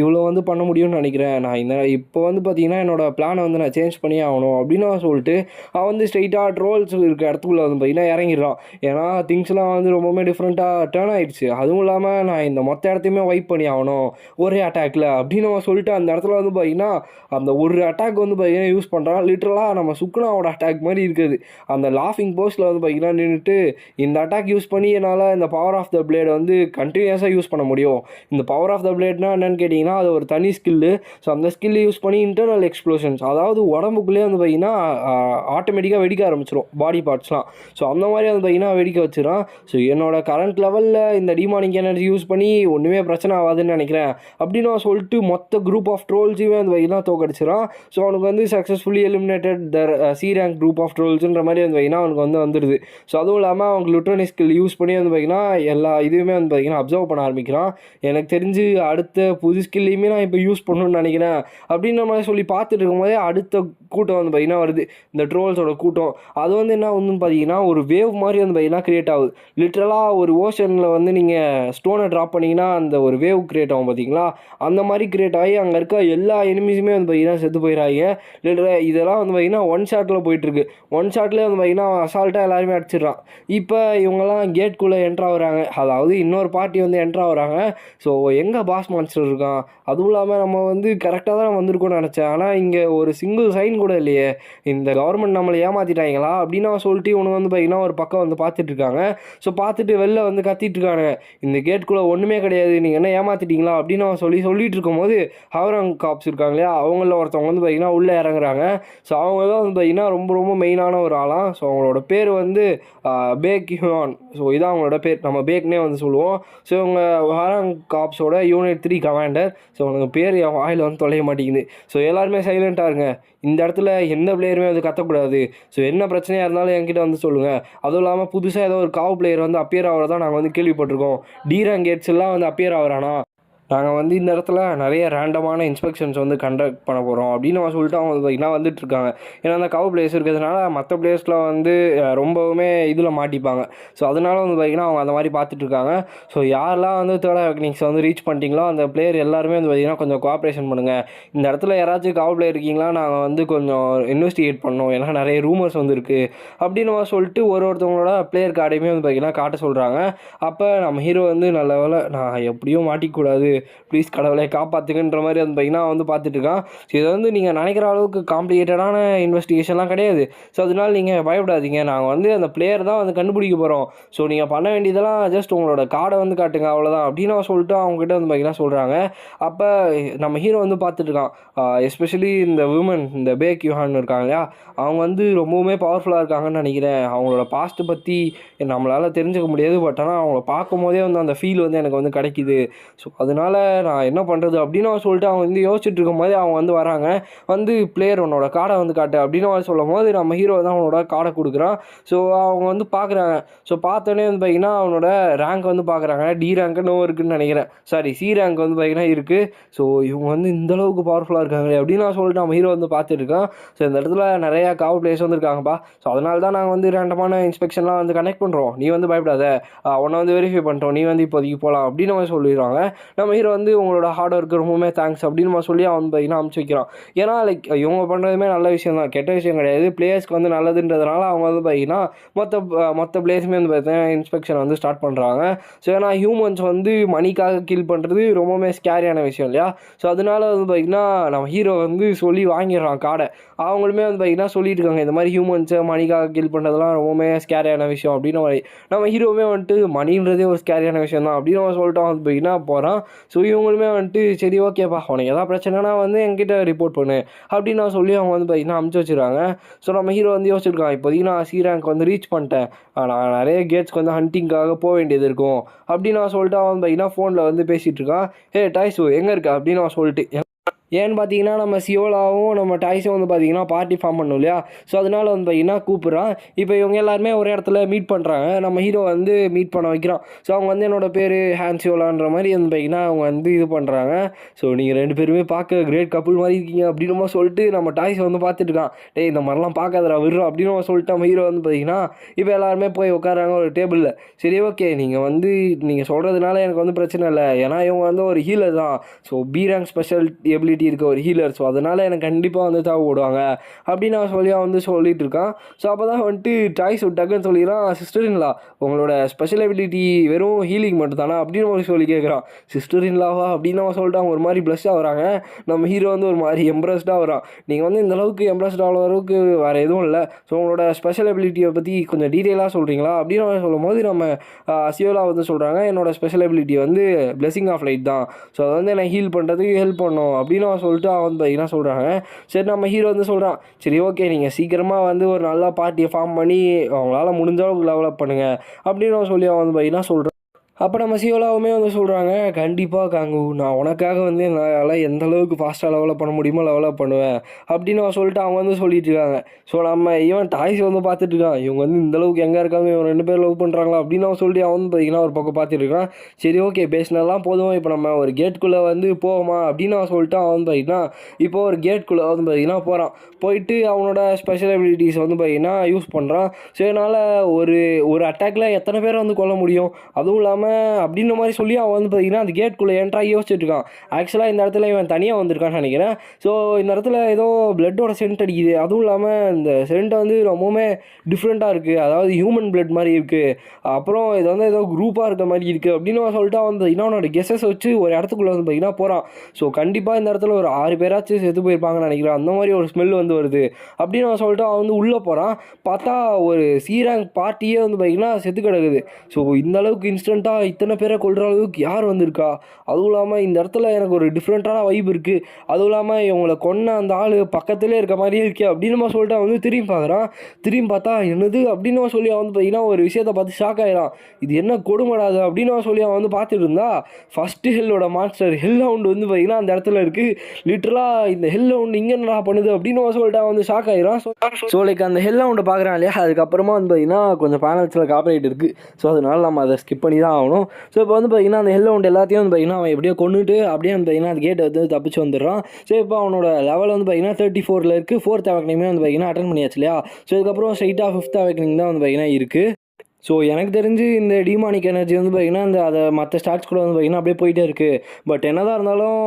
இவ்வளோ வந்து பண்ண முடியும்னு நினைக்கிறேன். நான் இப்போ வந்து பார்த்தீங்கன்னா என்னோடய பிளானை வந்து நான் சேஞ்ச் பண்ணி ஆகணும் அப்படின்னு நான் சொல்லிட்டு அவன் வந்து ஸ்ட்ரைட்டாக ட்ரோல்ஸ் இருக்க இடத்துக்குள்ளே வந்து பார்த்தீங்கன்னா இறங்கிடுறான். ஏன்னா திங்ஸ்லாம் வந்து ரொம்பவுமே டிஃப்ரெண்ட்டாக டேர்ன் ஆகிடுச்சு. அதுவும் இல்லாமல் நான் இந்த மொத்த இடத்தையுமே வைப் பண்ணி ஆகணும் ஒரே அட்டாக்கில் அப்படின்னு அவன் சொல்லிட்டு அந்த இடத்துல வந்து பார்த்திங்கன்னா அந்த ஒரு அட்டாக் வந்து பார்த்திங்கன்னா யூஸ் பண்ணுறான். லிட்ரலாக நம்ம சுக்குனாவோட அட்டாக் மாதிரி இருக்குது. அந்த லாஃபிங் போஸ்ட்டில் வந்து பார்த்திங்கன்னா நின்றுட்டு இந்த அட்டாக் யூஸ் பண்ணி என்னால் இந்த பவர் ஆஃப் த பிளேட் வந்து கண்டினியூஸாக யூஸ் பண்ண முடியும். இந்த பவர் ஆஃப் த பிளேட்னா என்னென்னு கேட்டிங்கன்னா அது ஒரு தனி ஸ்கில்லு. ஸோ அந்த ஸ்கில்லு யூஸ் பண்ணி இன்டர்னல் எக்ஸ்ப்ளோஷன்ஸ், அதாவது உடம்புக்குள்ளேயே வந்து பார்த்திங்கன்னா ஆட்டோமேட்டிக்காக வெடிக்க ஆரம்பிச்சிடும் பாடி பார்ட்ஸ்லாம். ஸோ அந்த மாதிரி வந்து பார்த்திங்கன்னா வெடிக்க வச்சிடும். ஸோ என்னோடய கரண்ட் லெவலில் இந்த டிமானிக் எனர்ஜி யூஸ் பண்ணி ஒன்றுமே பிரச்சனை ஆகாதுன்னு நினைக்கிறேன் அப்படின்னு அவன் சொல்லிட்டு மொத்த குரூப் ஆஃப் ட்ரோல்ஸையுமே வந்து பார்த்திங்கன்னா தோக்கடிச்சிடான். ஸோ அவனுக்கு வந்து successfully eliminated the C rank group of ட்ரோல்ஸுன்ற மாதிரி வந்து பார்த்திங்கன்னா அவனுக்கு வந்து வந்துடுது. ஸோ அதுவும் இல்லாமல் அவங்க லுட்ரோனிக் ஸ்கில் யூஸ் பண்ணி வந்து பார்த்திங்கன்னா எல்லா இதுவுமே வந்து பார்த்திங்கன்னா அப்சர்வ் பண்ண ஆரம்பிக்கிறான். எனக்கு தெரிஞ்சு அடுத்த புது ஸ்கில்லையுமே நான் இப்போ யூஸ் பண்ணணும்னு நினைக்கிறேன் அப்படின்ற மாதிரி சொல்லி பார்த்துட்டு இருக்கும்போதே அடுத்த கூட்டம் வந்து பார்த்திங்கன்னா வருது, இந்த ட்ரோல்ஸோட கூட்டம். அது வந்து என்ன வந்து பார்த்திங்கன்னா ஒரு வேவ் மாதிரி வந்து பார்த்திங்கன்னா க்ரியேட் ஆகுது. லிட்ரலாக ஒரு ஓஷனில் வந்து நீங்கள் ஸ்டோனை ட்ராப் பண்ணிங்கன்னா அந்த ஒரு வேவ் க்ரியேட் ஆகும் பார்த்திங்களா, அந்த மாதிரி க்ரியேட் ஆகி அங்கே இருக்க எல்லா எனிமீஸுமே வந்து பார்த்திங்கன்னா செத்து போயிடறாங்க. லிட்ரலாக இதெல்லாம் வந்து பார்த்திங்கன்னா ஒன் ஷாட்டில் போயிட்டுருக்கு. ஒன் ஷாட்லேயே வந்து பார்த்திங்கன்னா அசால்ட்டாக எல்லாருமே அடிச்சிடுறான். இப்போ இவங்கெல்லாம் கேட்குள்ளே என்ட்ரு ஆகுறாங்க, அதாவது இன்னொரு பார்ட்டி வந்து என்ட்ரு ஆகுறாங்க. ஸோ எங்கே பாஸ் மான்ஸ்டர் இருக்கான், அதுவும் இல்லாமல் நம்ம வந்து கரெக்டாக தான் வந்திருக்கோம்னு நினச்சேன், ஆனால் இங்கே ஒரு சிங்கிள் சைன் கூட இல்லையே, இந்த கவர்மெண்ட் நம்மளை ஏமாற்றிட்டாங்களா அப்படின்னு அவன் சொல்லிட்டு இவனுக்கு வந்து பார்த்திங்கன்னா ஒரு பக்கம் வந்து பார்த்துட்டு இருக்காங்க. ஸோ பார்த்துட்டு வெளில வந்து கத்திட்டு இருக்காங்க, இந்த கேட்குள்ளே ஒன்றுமே கிடையாது, நீங்கள் என்ன ஏமாற்றிட்டீங்களா அப்படின்னு அவன் சொல்லிட்டு இருக்கும்போது ஹவரங் காப்ஸ் இருக்காங்க இல்லையா, அவங்கள ஒருத்தவங்க வந்து பார்த்திங்கன்னா உள்ளே இறங்குறாங்க. ஸோ அவங்க தான் வந்து பார்த்திங்கன்னா ரொம்ப ரொம்ப மெயினான ஒரு ஆளாம். ஸோ அவங்களோட பேர் வந்து பேக் ஹியூன். ஸோ இதான் அவங்களோட பேர், நம்ம பேக்னே வந்து சொல்லுவோம். ஸோ இவங்க ஹவரங் காப்ஸோட யூனிட் 3 கமாண்டர். ஸோ அவனுக்கு பேர் என் வாயில் வந்து தொலைய மாட்டேங்குது. ஸோ எல்லாருமே சைலண்ட்டாக இருங்க, இந்த இடத்துல எந்த பிளேயருமே வந்து கத்தக்கூடாது. ஸோ என்ன பிரச்சனையாக இருந்தாலும் என்கிட்ட வந்து சொல்லுங்கள். அதுவும் இல்லாமல் புதுசாக ஏதோ ஒரு காவ் பிளேயர் வந்து அப்பியர் ஆகிறதா நாங்கள் வந்து கேள்விப்பட்டிருக்கோம். டிராங் கேட்ஸ் எல்லாம் வந்து அப்பியர் ஆகிறானா, நாங்கள் வந்து இந்த இடத்துல நிறைய ரேண்டமான இன்ஸ்பெக்ஷன்ஸ் வந்து கண்டக்ட் பண்ண போகிறோம் அப்படின்னு அவன் சொல்லிட்டு அவங்க வந்து பார்த்திங்கன்னா வந்துட்டுருக்காங்க. ஏன்னா அந்த கவ் பிளேயர்ஸ் இருக்கிறதுனால மற்ற பிளேயர்ஸ்லாம் வந்து ரொம்பவுமே இதில் மாட்டிப்பாங்க. ஸோ அதனால் வந்து பார்த்திங்கன்னா அவங்க அந்த மாதிரி பார்த்துட்ருக்காங்க. ஸோ யாரெல்லாம் வந்து தேர்ட் அவேக்கனிங்ஸை வந்து ரீச் பண்ணிட்டீங்களோ அந்த பிளேயர் எல்லாருமே வந்து பார்த்திங்கன்னா கொஞ்சம் கோஆப்ரேஷன் பண்ணுங்கள். இந்த இடத்துல யாராச்சும் கவ் பிளேயர் இருக்கீங்களா, நாங்கள் வந்து கொஞ்சம் இன்வெஸ்டிகேட் பண்ணோம், ஏன்னா நிறைய ரூமர்ஸ் வந்து இருக்குது அப்படின்னு சொல்லிட்டு ஒருத்தவங்களோட பிளேயர் கார்டையுமே வந்து பார்த்திங்கன்னா காட்ட சொல்கிறாங்க. அப்போ நம்ம ஹீரோ வந்து நல்ல வேலை நான் எப்படியும் மாட்டிக்கூடாது, ப்ளீஸ் கடவுளை காப்பாற்றுங்கன்ற மாதிரி வந்து பார்த்திங்கன்னா வந்து பார்த்துட்ருக்கான். ஸோ இதை வந்து நீங்கள் நினைக்கிற அளவுக்கு காம்ப்ளிகேட்டடான இன்வெஸ்டிகேஷன்லாம் கிடையாது. ஸோ அதனால் நீங்கள் பயப்படாதீங்க, நாங்கள் வந்து அந்த பிளேயர் தான் வந்து கண்டுபிடிக்க போகிறோம். ஸோ நீங்கள் பண்ண வேண்டியதெல்லாம் ஜஸ்ட் உங்களோட கார்டை வந்து காட்டுங்க, அவ்வளோதான் அப்படின்னு சொல்லிட்டு அவங்ககிட்ட வந்து பார்த்திங்கன்னா சொல்கிறாங்க. அப்போ நம்ம ஹீரோ வந்து பார்த்துட்ருக்கான், எஸ்பெஷலி இந்த விமன், இந்த பேக் யூஹான் இருக்காங்க இல்லையா, அவங்க வந்து ரொம்பவுமே பவர்ஃபுல்லாக இருக்காங்கன்னு நினைக்கிறேன். அவங்களோட பாஸ்ட்டை பற்றி நம்மளால் தெரிஞ்சுக்க முடியாது, பட் ஆனால் அவங்கள பார்க்கும் போதே வந்து அந்த ஃபீல் வந்து எனக்கு வந்து கிடைக்கிது. ஸோ அதனால் நான் என்ன பண்ணுறது அப்படின்னு சொல்லிட்டு அவங்க வந்து யோசிச்சுட்டு இருக்கும் போது அவங்க வந்து வராங்க. வந்து பிளேயர் உன்னோட கார்டை வந்து காட்டு அப்படின்னு சொல்லும் போது நம்ம ஹீரோ தான் அவனோட கார்டை கொடுக்குறான். ஸோ அவங்க வந்து பார்க்குறாங்க. ஸோ பார்த்தோன்னே வந்து பார்த்திங்கன்னா அவனோட ரேங்க் வந்து பார்க்குறாங்க, டி ரேங்க்குன்னு இருக்குதுன்னு நினைக்கிறேன், சாரி சி ரேங்க் வந்து பார்த்திங்கன்னா இருக்குது. ஸோ இவங்க வந்து இந்தளவுக்கு பவர்ஃபுல்லாக இருக்காங்களே அப்படின்னு சொல்லிட்டு நம்ம ஹீரோ வந்து பார்த்துட்டு இருக்கான். ஸோ இந்த இடத்துல நிறையா காவ் பிளேயர்ஸ் வந்து இருக்காங்கப்பா, ஸோ அதனால தான் நாங்கள் வந்து ரேண்டமான இன்ஸ்பெக்ஷன்லாம் வந்து கனெக்ட் பண்ணுறோம், நீ வந்து பயப்படாத, உன்னை வந்து வெரிஃபை பண்ணுறோம், நீ வந்து இப்போதைக்கு போகலாம் அப்படின்னு சொல்லிடுவாங்க. நம்ம ஹீரோ வந்து உங்களோட ஹார்ட் ஒர்க்கு ரொம்பவுமே தேங்க்ஸ் அப்படின்னு சொல்லி அவன் பார்த்திங்கன்னா அனுப்பிச்சி வைக்கிறான். ஏன்னா லைக் இவங்க பண்ணுறதுமே நல்ல விஷயம் தான், கெட்ட விஷயம் கிடையாது, பிளேயர்ஸ்க்கு வந்து நல்லதுன்றதுனால அவங்க வந்து பார்த்திங்கன்னா மொத்த பிளேயர்ஸுமே வந்து பார்த்தீங்கன்னா இன்ஸ்பெக்ஷன் வந்து ஸ்டார்ட் பண்ணுறாங்க. ஸோ ஏன்னா ஹியூமன்ஸ் வந்து மணிக்காக கில் பண்ணுறது ரொம்பவுமே ஸ்கேரியான விஷயம் இல்லையா. ஸோ அதனால வந்து பார்த்திங்கன்னா நம்ம ஹீரோ வந்து சொல்லி வாங்கிடுறான் கார்டை. அவங்களுமே வந்து பார்த்திங்கன்னா சொல்லிட்டு இருக்காங்க, இந்த மாதிரி ஹியூமன்ஸை மணிக்காக கில் பண்ணுறதுலாம் ரொம்பவுமே ஸ்கேரியான விஷயம் அப்படின்னு நம்ம ஹீரோவுமே வந்துட்டு மணின்றதே ஒரு ஸ்கேரியான விஷயம் தான் அப்படின்னு சொல்லிட்டு வந்து பார்த்திங்கன்னா போகிறான். ஸோ இவங்களுமே வந்துட்டு சரி ஓகேப்பா, உனக்கு எதாவது பிரச்சனைனா வந்து என்கிட்ட ரிப்போர்ட் பண்ணு அப்படின்னு சொல்லி அவங்க வந்து பார்த்திங்கன்னா அனுப்பிச்சி வச்சுருக்காங்க. ஸோ நம்ம ஹீரோ வந்து யோசிச்சிருக்கான், இப்போதைக்கு நான் சி ரேங்க் வந்து ரீச் பண்ணிட்டேன், நான் நிறைய கேட்ஸ்க்கு வந்து ஹண்டிங்காக போக வேண்டியது இருக்கும் அப்படின்னு சொல்லிட்டு அவன் பார்த்திங்கன்னா ஃபோனில் வந்து பேசிகிட்டு இருக்கான். ஹே டாய்ஸ் எங்கே இருக்கா அப்படின்னு சொல்லிட்டு, ஏன்னு பார்த்தீங்கன்னா நம்ம சியோலாவும் நம்ம டாய்ஸும் வந்து பார்த்திங்கன்னா பார்ட்டி ஃபார்ம் பண்ணணும் இல்லையா. ஸோ அதனால் வந்து பார்த்திங்கன்னா கூப்பிட்றான். இப்போ இவங்க எல்லாருமே ஒரு இடத்துல மீட் பண்ணுறாங்க, நம்ம ஹீரோ வந்து மீட் பண்ண வைக்கிறான். ஸோ அவங்க வந்து என்னோடய பேர் ஹான்சியோலான்ற மாதிரி வந்து பார்த்திங்கன்னா அவங்க வந்து இது பண்ணுறாங்க. ஸோ நீங்கள் 2 பேருமே பார்க்க கிரேட் கப்புள் மாதிரி இருக்கீங்க அப்படின்னு சொல்லிட்டு நம்ம டாய்ஸ் வந்து பார்த்துட்டு இருக்கான். டேய் இந்த மாதிரிலாம் பார்க்காதடா விடுறோம் அப்படின்னு சொல்லிட்டு நம்ம ஹீரோ வந்து பார்த்திங்கன்னா இப்போ எல்லாருமே போய் உட்காராங்க ஒரு டேபிளில். சரி ஓகே, நீங்கள் சொல்கிறதுனால எனக்கு வந்து பிரச்சனை இல்லை, ஏன்னா இவங்க வந்து ஒரு ஹீலர் தான். So B rank special ability ability இருக்க ஒரு ஹீலர். ஸோ அதனால் எனக்கு கண்டிப்பாக வந்து தேவைப்படுவாங்க அப்படின்னு அவன் வந்து சொல்லிட்டு இருக்கான். ஸோ அப்போ தான் வந்துட்டு டாய்ஸ் டக்குன்னு சொல்லிடுறான், சிஸ்டர் இன்லா உங்களோட ஸ்பெஷல் எபிலிட்டி வெறும் ஹீலிங் மட்டும் தானே அப்படின்னு சொல்லி கேட்குறான். சிஸ்டர் இன்லாவா அப்படின்னு அவன் சொல்லிட்டு அவங்க ஒரு மாதிரி ப்ளஷ்ஷாக வராங்க. நம்ம ஹீரோ வந்து ஒரு மாதிரி எம்ப்ரஸ்டாக வரான். நீங்கள் வந்து இந்த அளவுக்கு எம்ப்ரஸ்ட் ஆகிற அளவுக்கு வேறு எதுவும் இல்லை, ஸோ உங்களோட ஸ்பெஷல் எபிலிட்டியை பற்றி கொஞ்சம் டீட்டெயிலாக சொல்கிறீங்களா அப்படின்னு சொல்லும் போது நம்ம சியோலா வந்து சொல்கிறாங்க, என்னோடய ஸ்பெஷல் எபிலிட்டி வந்து பிளெஸிங் ஆஃப் லைட் தான், ஸோ அதை வந்து என்னை ஹீல் பண்ணுறதுக்கு ஹெல்ப் பண்ணும் அப்படின்னு சொல்லிட்டு அவன் வந்து பார்த்தீங்கன்னா சொல்கிறாங்க. சரி நம்ம ஹீரோ வந்து சொல்கிறான், சரி ஓகே நீங்கள் சீக்கிரமாக வந்து ஒரு நல்ல பார்ட்டியை ஃபார்ம் பண்ணி அவங்களால முடிஞ்ச அளவுக்கு டெவலப் பண்ணுங்கள் அப்படின்னு சொல்லி அவன் வந்து பார்த்தீங்கன்னா சொல்கிறான். அப்போ நம்ம சியோலாவுமே வந்து சொல்கிறாங்க, கண்டிப்பாக காங்கு நான் உனக்காக வந்து என்னால் எந்த அளவுக்கு ஃபாஸ்ட்டாக லெவலப் பண்ண முடியுமோ லெவலப் பண்ணுவேன் அப்படின்னு சொல்லிட்டு அவங்க வந்து சொல்லிட்டு இருக்காங்க. ஸோ நம்ம ஈவன் டாய்ஸ் வந்து பார்த்துட்டு இருக்கான், இவங்க வந்து இந்தளவுக்கு எங்கே இருக்காங்க, இவங்க 2 பேர் லவ் பண்ணுறாங்களா அப்படின்னு சொல்லிட்டு அவன் வந்து பார்த்தீங்கன்னா ஒரு பக்கம் பார்த்துட்டு இருக்கான். சரி ஓகே பேசினெல்லாம் போதும், இப்போ நம்ம ஒரு கேட்டுக்குள்ளே வந்து போவோமா அப்படின்னு சொல்லிட்டு அவன் வந்து பார்த்தீங்கன்னா இப்போ ஒரு கேட்டுக்குள்ளே வந்து பார்த்தீங்கன்னா போகிறான். போயிட்டு அவனோட ஸ்பெஷல் எபிலிட்டிஸ் வந்து பார்த்தீங்கன்னா யூஸ் பண்ணுறான். ஸோ இதனால் ஒரு அட்டாக்ல எத்தனை பேரை வந்து கொல்ல முடியும், அதுவும் இல்லாமல் அப்படின்ற மாதிரி சொல்லி அவன் வந்து பார்த்தீங்கன்னா அந்த கேட்குள்ளே என்ட்ராகி யோசிச்சுட்டு இருக்கான். ஆக்சுவலாக இந்த இடத்துல இவன் தனியாக வந்திருக்கான்னு நினைக்கிறேன். ஸோ இந்த இடத்துல ஏதோ பிளட்டோட சென்ட் அடிக்குது, அதுவும் இல்லாமல் இந்த சென்ட்டை வந்து ரொம்பவுமே டிஃப்ரெண்ட்டாக இருக்குது, அதாவது ஹியூமன் பிளட் மாதிரி இருக்குது, அப்புறம் இது வந்து ஏதோ குரூப்பாக இருக்க மாதிரி இருக்குது அப்படின்னு சொல்லிட்டு அவன் வந்து இன்னொன்னோட கெஸஸ் வச்சு ஒரு இடத்துக்குள்ளே வந்து பார்த்தீங்கன்னா போகிறான். ஸோ கண்டிப்பாக இந்த இடத்துல ஒரு 6 பேராச்சும் செத்து போயிருப்பாங்கன்னு நினைக்கிறேன், அந்த மாதிரி ஒரு ஸ்மெல் வந்து வருது அப்படின்னு சொல்லிட்டு அவன் வந்து உள்ளே போகிறான். பார்த்தா ஒரு C-ரேங்க் பார்ட்டியே வந்து பார்த்தீங்கன்னா செத்து கிடக்குது. ஸோ இந்த அளவுக்கு இன்ஸ்டண்ட்டாக இத்தனை பேரை கொள்கிற அளவுக்கு யார் வந்திருக்கா, அதுவும் இல்லாமல் இந்த இடத்துல எனக்கு ஒரு டிஃப்ரெண்ட்டான வைப் இருக்குது, அதுவும் இல்லாமல் இவங்களை கொன்ன அந்த ஆள் பக்கத்துலேயே இருக்க மாதிரியே இருக்கே அப்படின்னு சொல்லிட்டு அவன் வந்து திரும்பி பார்க்குறான். திரும்பி பார்த்தா என்னது அப்படின்னு சொல்லி அவன் வந்து பார்த்தீங்கன்னா ஒரு விஷயத்தை பார்த்து ஷாக் ஆகிடான். இது என்ன கொடுமடாது அப்படின்னு சொல்லி அவன் வந்து பார்த்துட்டு இருந்தா ஃபஸ்ட்டு ஹெல்லோட மான்ஸ்டர் ஹெல் ஹவுண்ட் வந்து பார்த்தீங்கன்னா அந்த இடத்துல இருக்குது. லிட்டரலாக இந்த ஹெல் ஹவுண்ட் இங்கே என்ன பண்ணுது அப்படின்னு சொல்லிட்டு அவன் வந்து ஷாக் ஆகிடான். ஸோ லைக் அந்த ஹெல் ஹவுண்டை பார்க்குறான் இல்லையா, அதுக்கப்புறமா வந்து பார்த்தீங்கன்னா கொஞ்சம் பேனல்ஸில் காப்பரேட் இருக்குது. ஸோ அதனால நம்ம அதை ஸ்கிப் பண்ணி தான் ஆகணும். ஸோ இப்போ வந்து பார்த்தீங்கன்னா அந்த ஹெல் ஹவுண்ட் எல்லாத்தையும் வந்து பார்த்தீங்கன்னா அவன் எப்படியோ கொண்டுட்டு அப்படியே வந்து பார்த்தீங்கன்னா அந்த கேட்டை வந்து தப்பிச்சு வந்துடுறான். ஸோ இப்போ அவனோட லெவல் வந்து பார்த்தீங்கன்னா 34 இருக்குது. 4th அவேக்கனிங்குமே வந்து பார்த்தீங்கன்னா அட்டன் பண்ணியாச்சு இல்லையா. ஸோ இதுக்கப்புறம் ஸ்ட்ரைட்டாக 5th அவேக்கனிங் தான் வந்து பார்த்தீங்கன்னா இருக்குது. ஸோ எனக்கு தெரிஞ்சு இந்த டிமானிக் எனர்ஜி வந்து பார்த்திங்கன்னா இந்த அதை மற்ற ஸ்டாட்ஸ் கூட வந்து பார்த்திங்கன்னா அப்படியே போயிட்டே இருக்குது. பட் என்னதான் இருந்தாலும்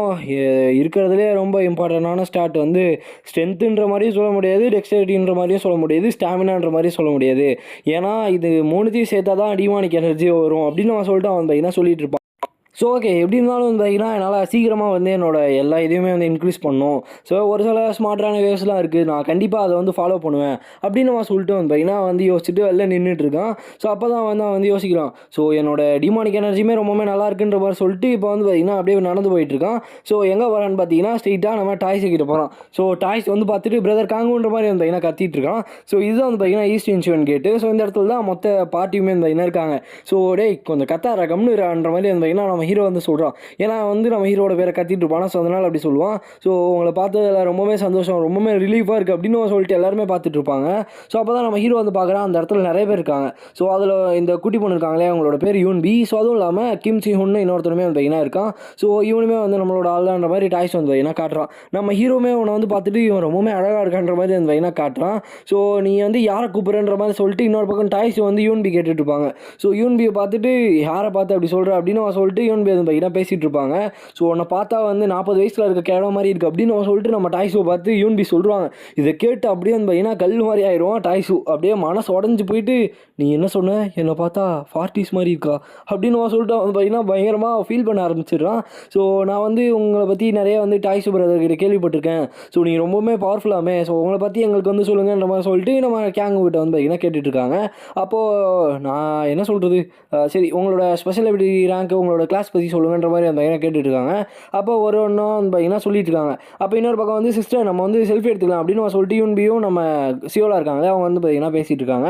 இருக்கிறதுலே ரொம்ப இம்பார்ட்டண்டான ஸ்டாட் வந்து ஸ்ட்ரென்த்துன்ற மாதிரியும் சொல்ல முடியாது, டெக்ஸ்டரிட்டின்ற மாதிரியும் சொல்ல முடியாது, ஸ்டாமினான்ற மாதிரியும் சொல்ல முடியாது. ஏன்னா இது 3த்தையும் சேர்த்தா தான் டிமானிக் எனர்ஜி வரும் அப்படின்னு அவன் சொல்லிட்டு அவன் பார்த்திங்கன்னா சொல்லிட்டு இருப்பான். ஸோ ஓகே எப்படி இருந்தாலும் வந்து பார்த்தீங்கன்னா என்னால் சீக்கிரமாக வந்து என்னோடய எல்லா இதையுமே வந்து இன்க்ரீஸ் பண்ணணும். ஸோ ஒரு சில ஸ்மார்ட்டான வேவ்ஸ்லாம் இருக்குது, நான் கண்டிப்பாக அதை வந்து ஃபாலோ பண்ணுவேன் அப்படின்னு அவன் சொல்லிட்டு வந்து பார்த்தீங்கன்னா வந்து யோசிச்சுட்டு வெளில நின்றுட்டு இருக்கான். ஸோ அப்போ தான் வந்து அவன் வந்து யோசிக்கிறான், ஸோ என்னோடய டிமானிக் எனர்ஜியுமே ரொம்பவே நல்லா இருக்குன்ற மாதிரி சொல்லிட்டு இப்போ வந்து பார்த்தீங்கன்னா அப்படியே நடந்து போயிட்டுருக்கான். ஸோ எங்கே வரான்னு பார்த்தீங்கன்னா ஸ்ட்ரெயிட்டாக நம்ம டாய்ஸ் கிட்ட போகிறான். ஸோ டாய்ஸ் வந்து பார்த்துட்டு பிரதர் காங்குன்ற மாதிரி வந்து பார்த்தீங்கன்னா கத்திட்டு இருக்கான். ஸோ இதுதான் வந்து பார்த்தீங்கன்னா ஈஸ்ட் இன்சிவன் கேட்டு. ஸோ இந்த இடத்துல தான் மொத்த பார்ட்டியுமே வந்து பார்த்தீங்கன்னா இருக்காங்க. ஸோ டேய் கொஞ்சம் கத்தார கம்னுன்ற மாதிரி வந்து பார்த்தீங்கன்னா நம்ம ஹீரோ வந்து சொல்கிறான். ஏன்னா வந்து நம்ம ஹீரோட பேரை கத்திட்டு இருப்பானா, ஸோ அதனால் அப்படி சொல்லுவான். ஸோ உங்களை பார்த்ததில் ரொம்பவே சந்தோஷம், ரொம்பவே ரிலீஃபாக இருக்குது அப்படின்னு சொல்லிட்டு எல்லாருமே பார்த்துட்டு இருப்பாங்க. ஸோ அப்போ தான் நம்ம ஹீரோ வந்து பார்க்குறான், அந்த இடத்துல நிறைய பேர் இருக்காங்க. ஸோ அதில் இந்த குட்டி பொண்ணு இருக்காங்களே அவங்களோட பேர் யூன்பி. ஸோ அதுவும் இல்லாமல் கிம் சி ஹுன்னு இன்னொருத்தருமே வந்து பார்த்தீங்கன்னா இருக்கான். ஸோ இவனுமே வந்து நம்மளோட ஆள்ன்ற மாதிரி டாய்ஸ் வந்து பார்த்தீங்கன்னா காட்டுறான். நம்ம ஹீரோமே அவனை வந்து பார்த்துட்டு இவன் ரொம்பவே அழகாக இருக்கான்ற மாதிரி வந்து பார்த்தீங்கன்னா காட்டுறான். ஸோ நீ வந்து யாரை கூப்பிட்றன்ற மாதிரி சொல்லிட்டு இன்னொரு பக்கம் டாய்ஸ் வந்து யூன்பி கேட்டுட்டு இருப்பாங்க. ஸோ யூன்பியை பார்த்துட்டு யாரை பார்த்து அப்படி சொல்கிற அப்படின்னு அவன் சொல்லிட்டு யூன்பி வந்து பார்த்தீங்கன்னா பேசிகிட்டு இருப்பாங்க. ஸோ உன்னை பார்த்தா வந்து 40 வயசில் இருக்க கேட மாதிரி இருக்குது அப்படின்னு அவன் சொல்லிட்டு நம்ம டாய்ஸோ பார்த்து யூன்பி சொல்கிறாங்க. இதை கேட்டு அப்படியே வந்து பார்த்தீங்கன்னா கல் மாதிரி ஆயிடுவான் டாய்ஸு. அப்படியே மனசு உடஞ்சி போயிட்டு நீ என்ன சொன்ன, என்னை பார்த்தா 40s மாதிரி இருக்கா அப்படின்னு அவன் சொல்லிட்டு வந்து பார்த்தீங்கன்னா பயங்கரமாக ஃபீல் பண்ண ஆரம்பிச்சிடுறான். ஸோ நான் வந்து உங்களை பற்றி நிறைய வந்து டாய்ஸ் பிரதர்கிட்ட கேள்விப்பட்டிருக்கேன், ஸோ நீங்கள் ரொம்பவுமே பவர்ஃபுல்லாமே, ஸோ உங்களை பற்றி எங்களுக்கு வந்து சொல்லுங்கன்ற மாதிரி சொல்லிட்டு நம்ம கேங்கு கிட்ட வந்து பார்த்தீங்கன்னா கேட்டுட்ருக்காங்க. அப்போது நான் என்ன சொல்கிறது, சரி உங்களோட ஸ்பெஷல் எபிலிட்டி ரேங்க் உங்களோட கிளாஸ் பற்றி சொல்லுங்கன்ற மாதிரி அந்த கேட்டுட்ருக்காங்க. அப்போ ஒரு ஒன்றும் பார்த்தீங்கன்னா சொல்லிட்டு இருக்காங்க. அப்போ இன்னொரு பக்கம் வந்து சிஸ்டர் நம்ம வந்து செல்ஃபி எடுத்துக்கலாம் அப்படின்னு சொல்லிட்டு யூன்பியும் நம்ம சியோலா இருக்காங்களே அவங்க வந்து பார்த்தீங்கன்னா பேசிகிட்டு இருக்காங்க.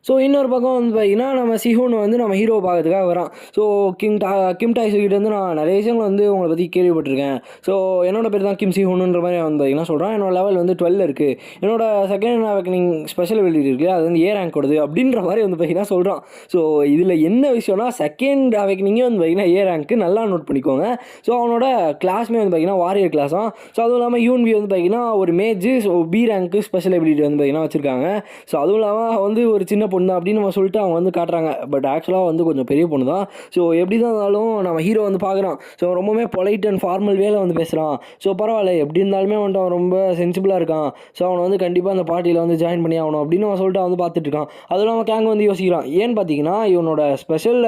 ஸோ இன்னொரு பக்கம் வந்து பார்த்தீங்கன்னா நம்ம சிஹூன் வந்து நம்ம ஹீரோ பார்க்கறதுக்காக வரான். ஸோ கிம் டாய்ஸ் கிட்ட வந்து நான் நிறைய விஷயங்கள் வந்து உங்களை பற்றி கேள்விப்பட்டிருக்கேன். ஸோ என்னோட பேர் தான் கிம் சிஹூனுன்ற மாதிரி வந்து பார்த்தீங்கன்னா சொல்கிறான். என்னோட லெவல் வந்து 12 இருக்குது, என்னோட செகண்ட் அவேக்கனிங் ஸ்பெஷல் எபிலிட்டி இருக்குது, அது வந்து ரேங்க் கொடுது அப்படின்ற மாதிரி வந்து பார்த்தீங்கன்னா சொல்கிறான். ஸோ இதில் என்ன விஷயம்னா செகண்ட் அவேக்கனிங்கே வந்து பார்த்தீங்கன்னா ரேங்க்கு நல்லா நோட் பண்ணிக்கோங்க. ஸோ அவனோட கிளாஸ்மே வந்து பார்த்தீங்கன்னா வாரியர் கிளாஸாக. ஸோ அதுவும் இல்லாமல் யூன்பி வந்து பார்த்தீங்கன்னா ஒரு மேஜ், ஸோ பி ரேங்க்கு ஸ்பெஷல் எபிலிட்டி வந்து பார்த்தீங்கன்னா வச்சுருக்காங்க. ஸோ அதுவும் இல்லாமல் வந்து ஒரு சின்ன பொண்ணு தான் அப்படின்னு நம்ம சொல்லிட்டு அவங்க வந்து காட்டுறாங்க. பட் ஆக்சுவலாக வந்து கொஞ்சம் பெரிய பொண்ணு தான். ஸோ எப்படி தான் இருந்தாலும் நம்ம ஹீரோ வந்து பார்க்குறான். ஸோ ரொம்பவுமே பொலைட் அண்ட் ஃபார்மல் வேலை வந்து பேசுகிறான். ஸோ பரவாயில்ல, எப்படி இருந்தாலுமே வந்துட்டு அவன் ரொம்ப சென்சிபிளாக இருக்கான். ஸோ அவனை வந்து கண்டிப்பாக அந்த பார்ட்டியில் வந்து ஜாயின் பண்ணி ஆகணும் அப்படின்னு அவன் சொல்லிட்டு வந்து பார்த்துட்டு இருக்கான். அதுவும் இல்லாமல் கேங் வந்து யோசிக்கிறான். ஏன்னு பார்த்தீங்கன்னா இவனோட ஸ்பெஷல்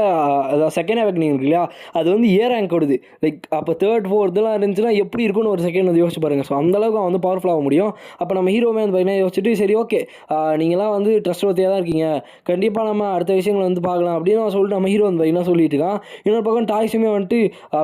அதாவது செகண்ட் அவேக்னிங் இருக்கு இல்லையா, அது வந்து ரேங்க் ஓடுது. லைக் அப்போ தேர்ட் ஃபோர்த்லாம் இருந்துச்சுன்னா எப்படி இருக்குன்னு ஒரு செகண்ட் வந்து யோசிச்சு பாருங்கள். ஸோ அந்தளவுக்கு அவன் வந்து பவர்ஃபுல் ஆக முடியும். அப்போ நம்ம ஹீரோமே வந்து பார்த்தீங்கன்னா யோசிச்சுட்டு சரி ஓகே, நீங்களாம் வந்து ட்ரஸ்ட் ஒத்தியாக தான் இருக்கீங்க, கண்டிப்பாக நம்ம அடுத்த விஷயங்கள் வந்து பார்க்கலாம் அப்படின்னு அவன் சொல்லிட்டு நம்ம ஹீரோ வந்து பார்த்தீங்கன்னா சொல்லிட்டு இருக்கான். இன்னொரு பக்கம் டாய்ஸுமே வந்துட்டு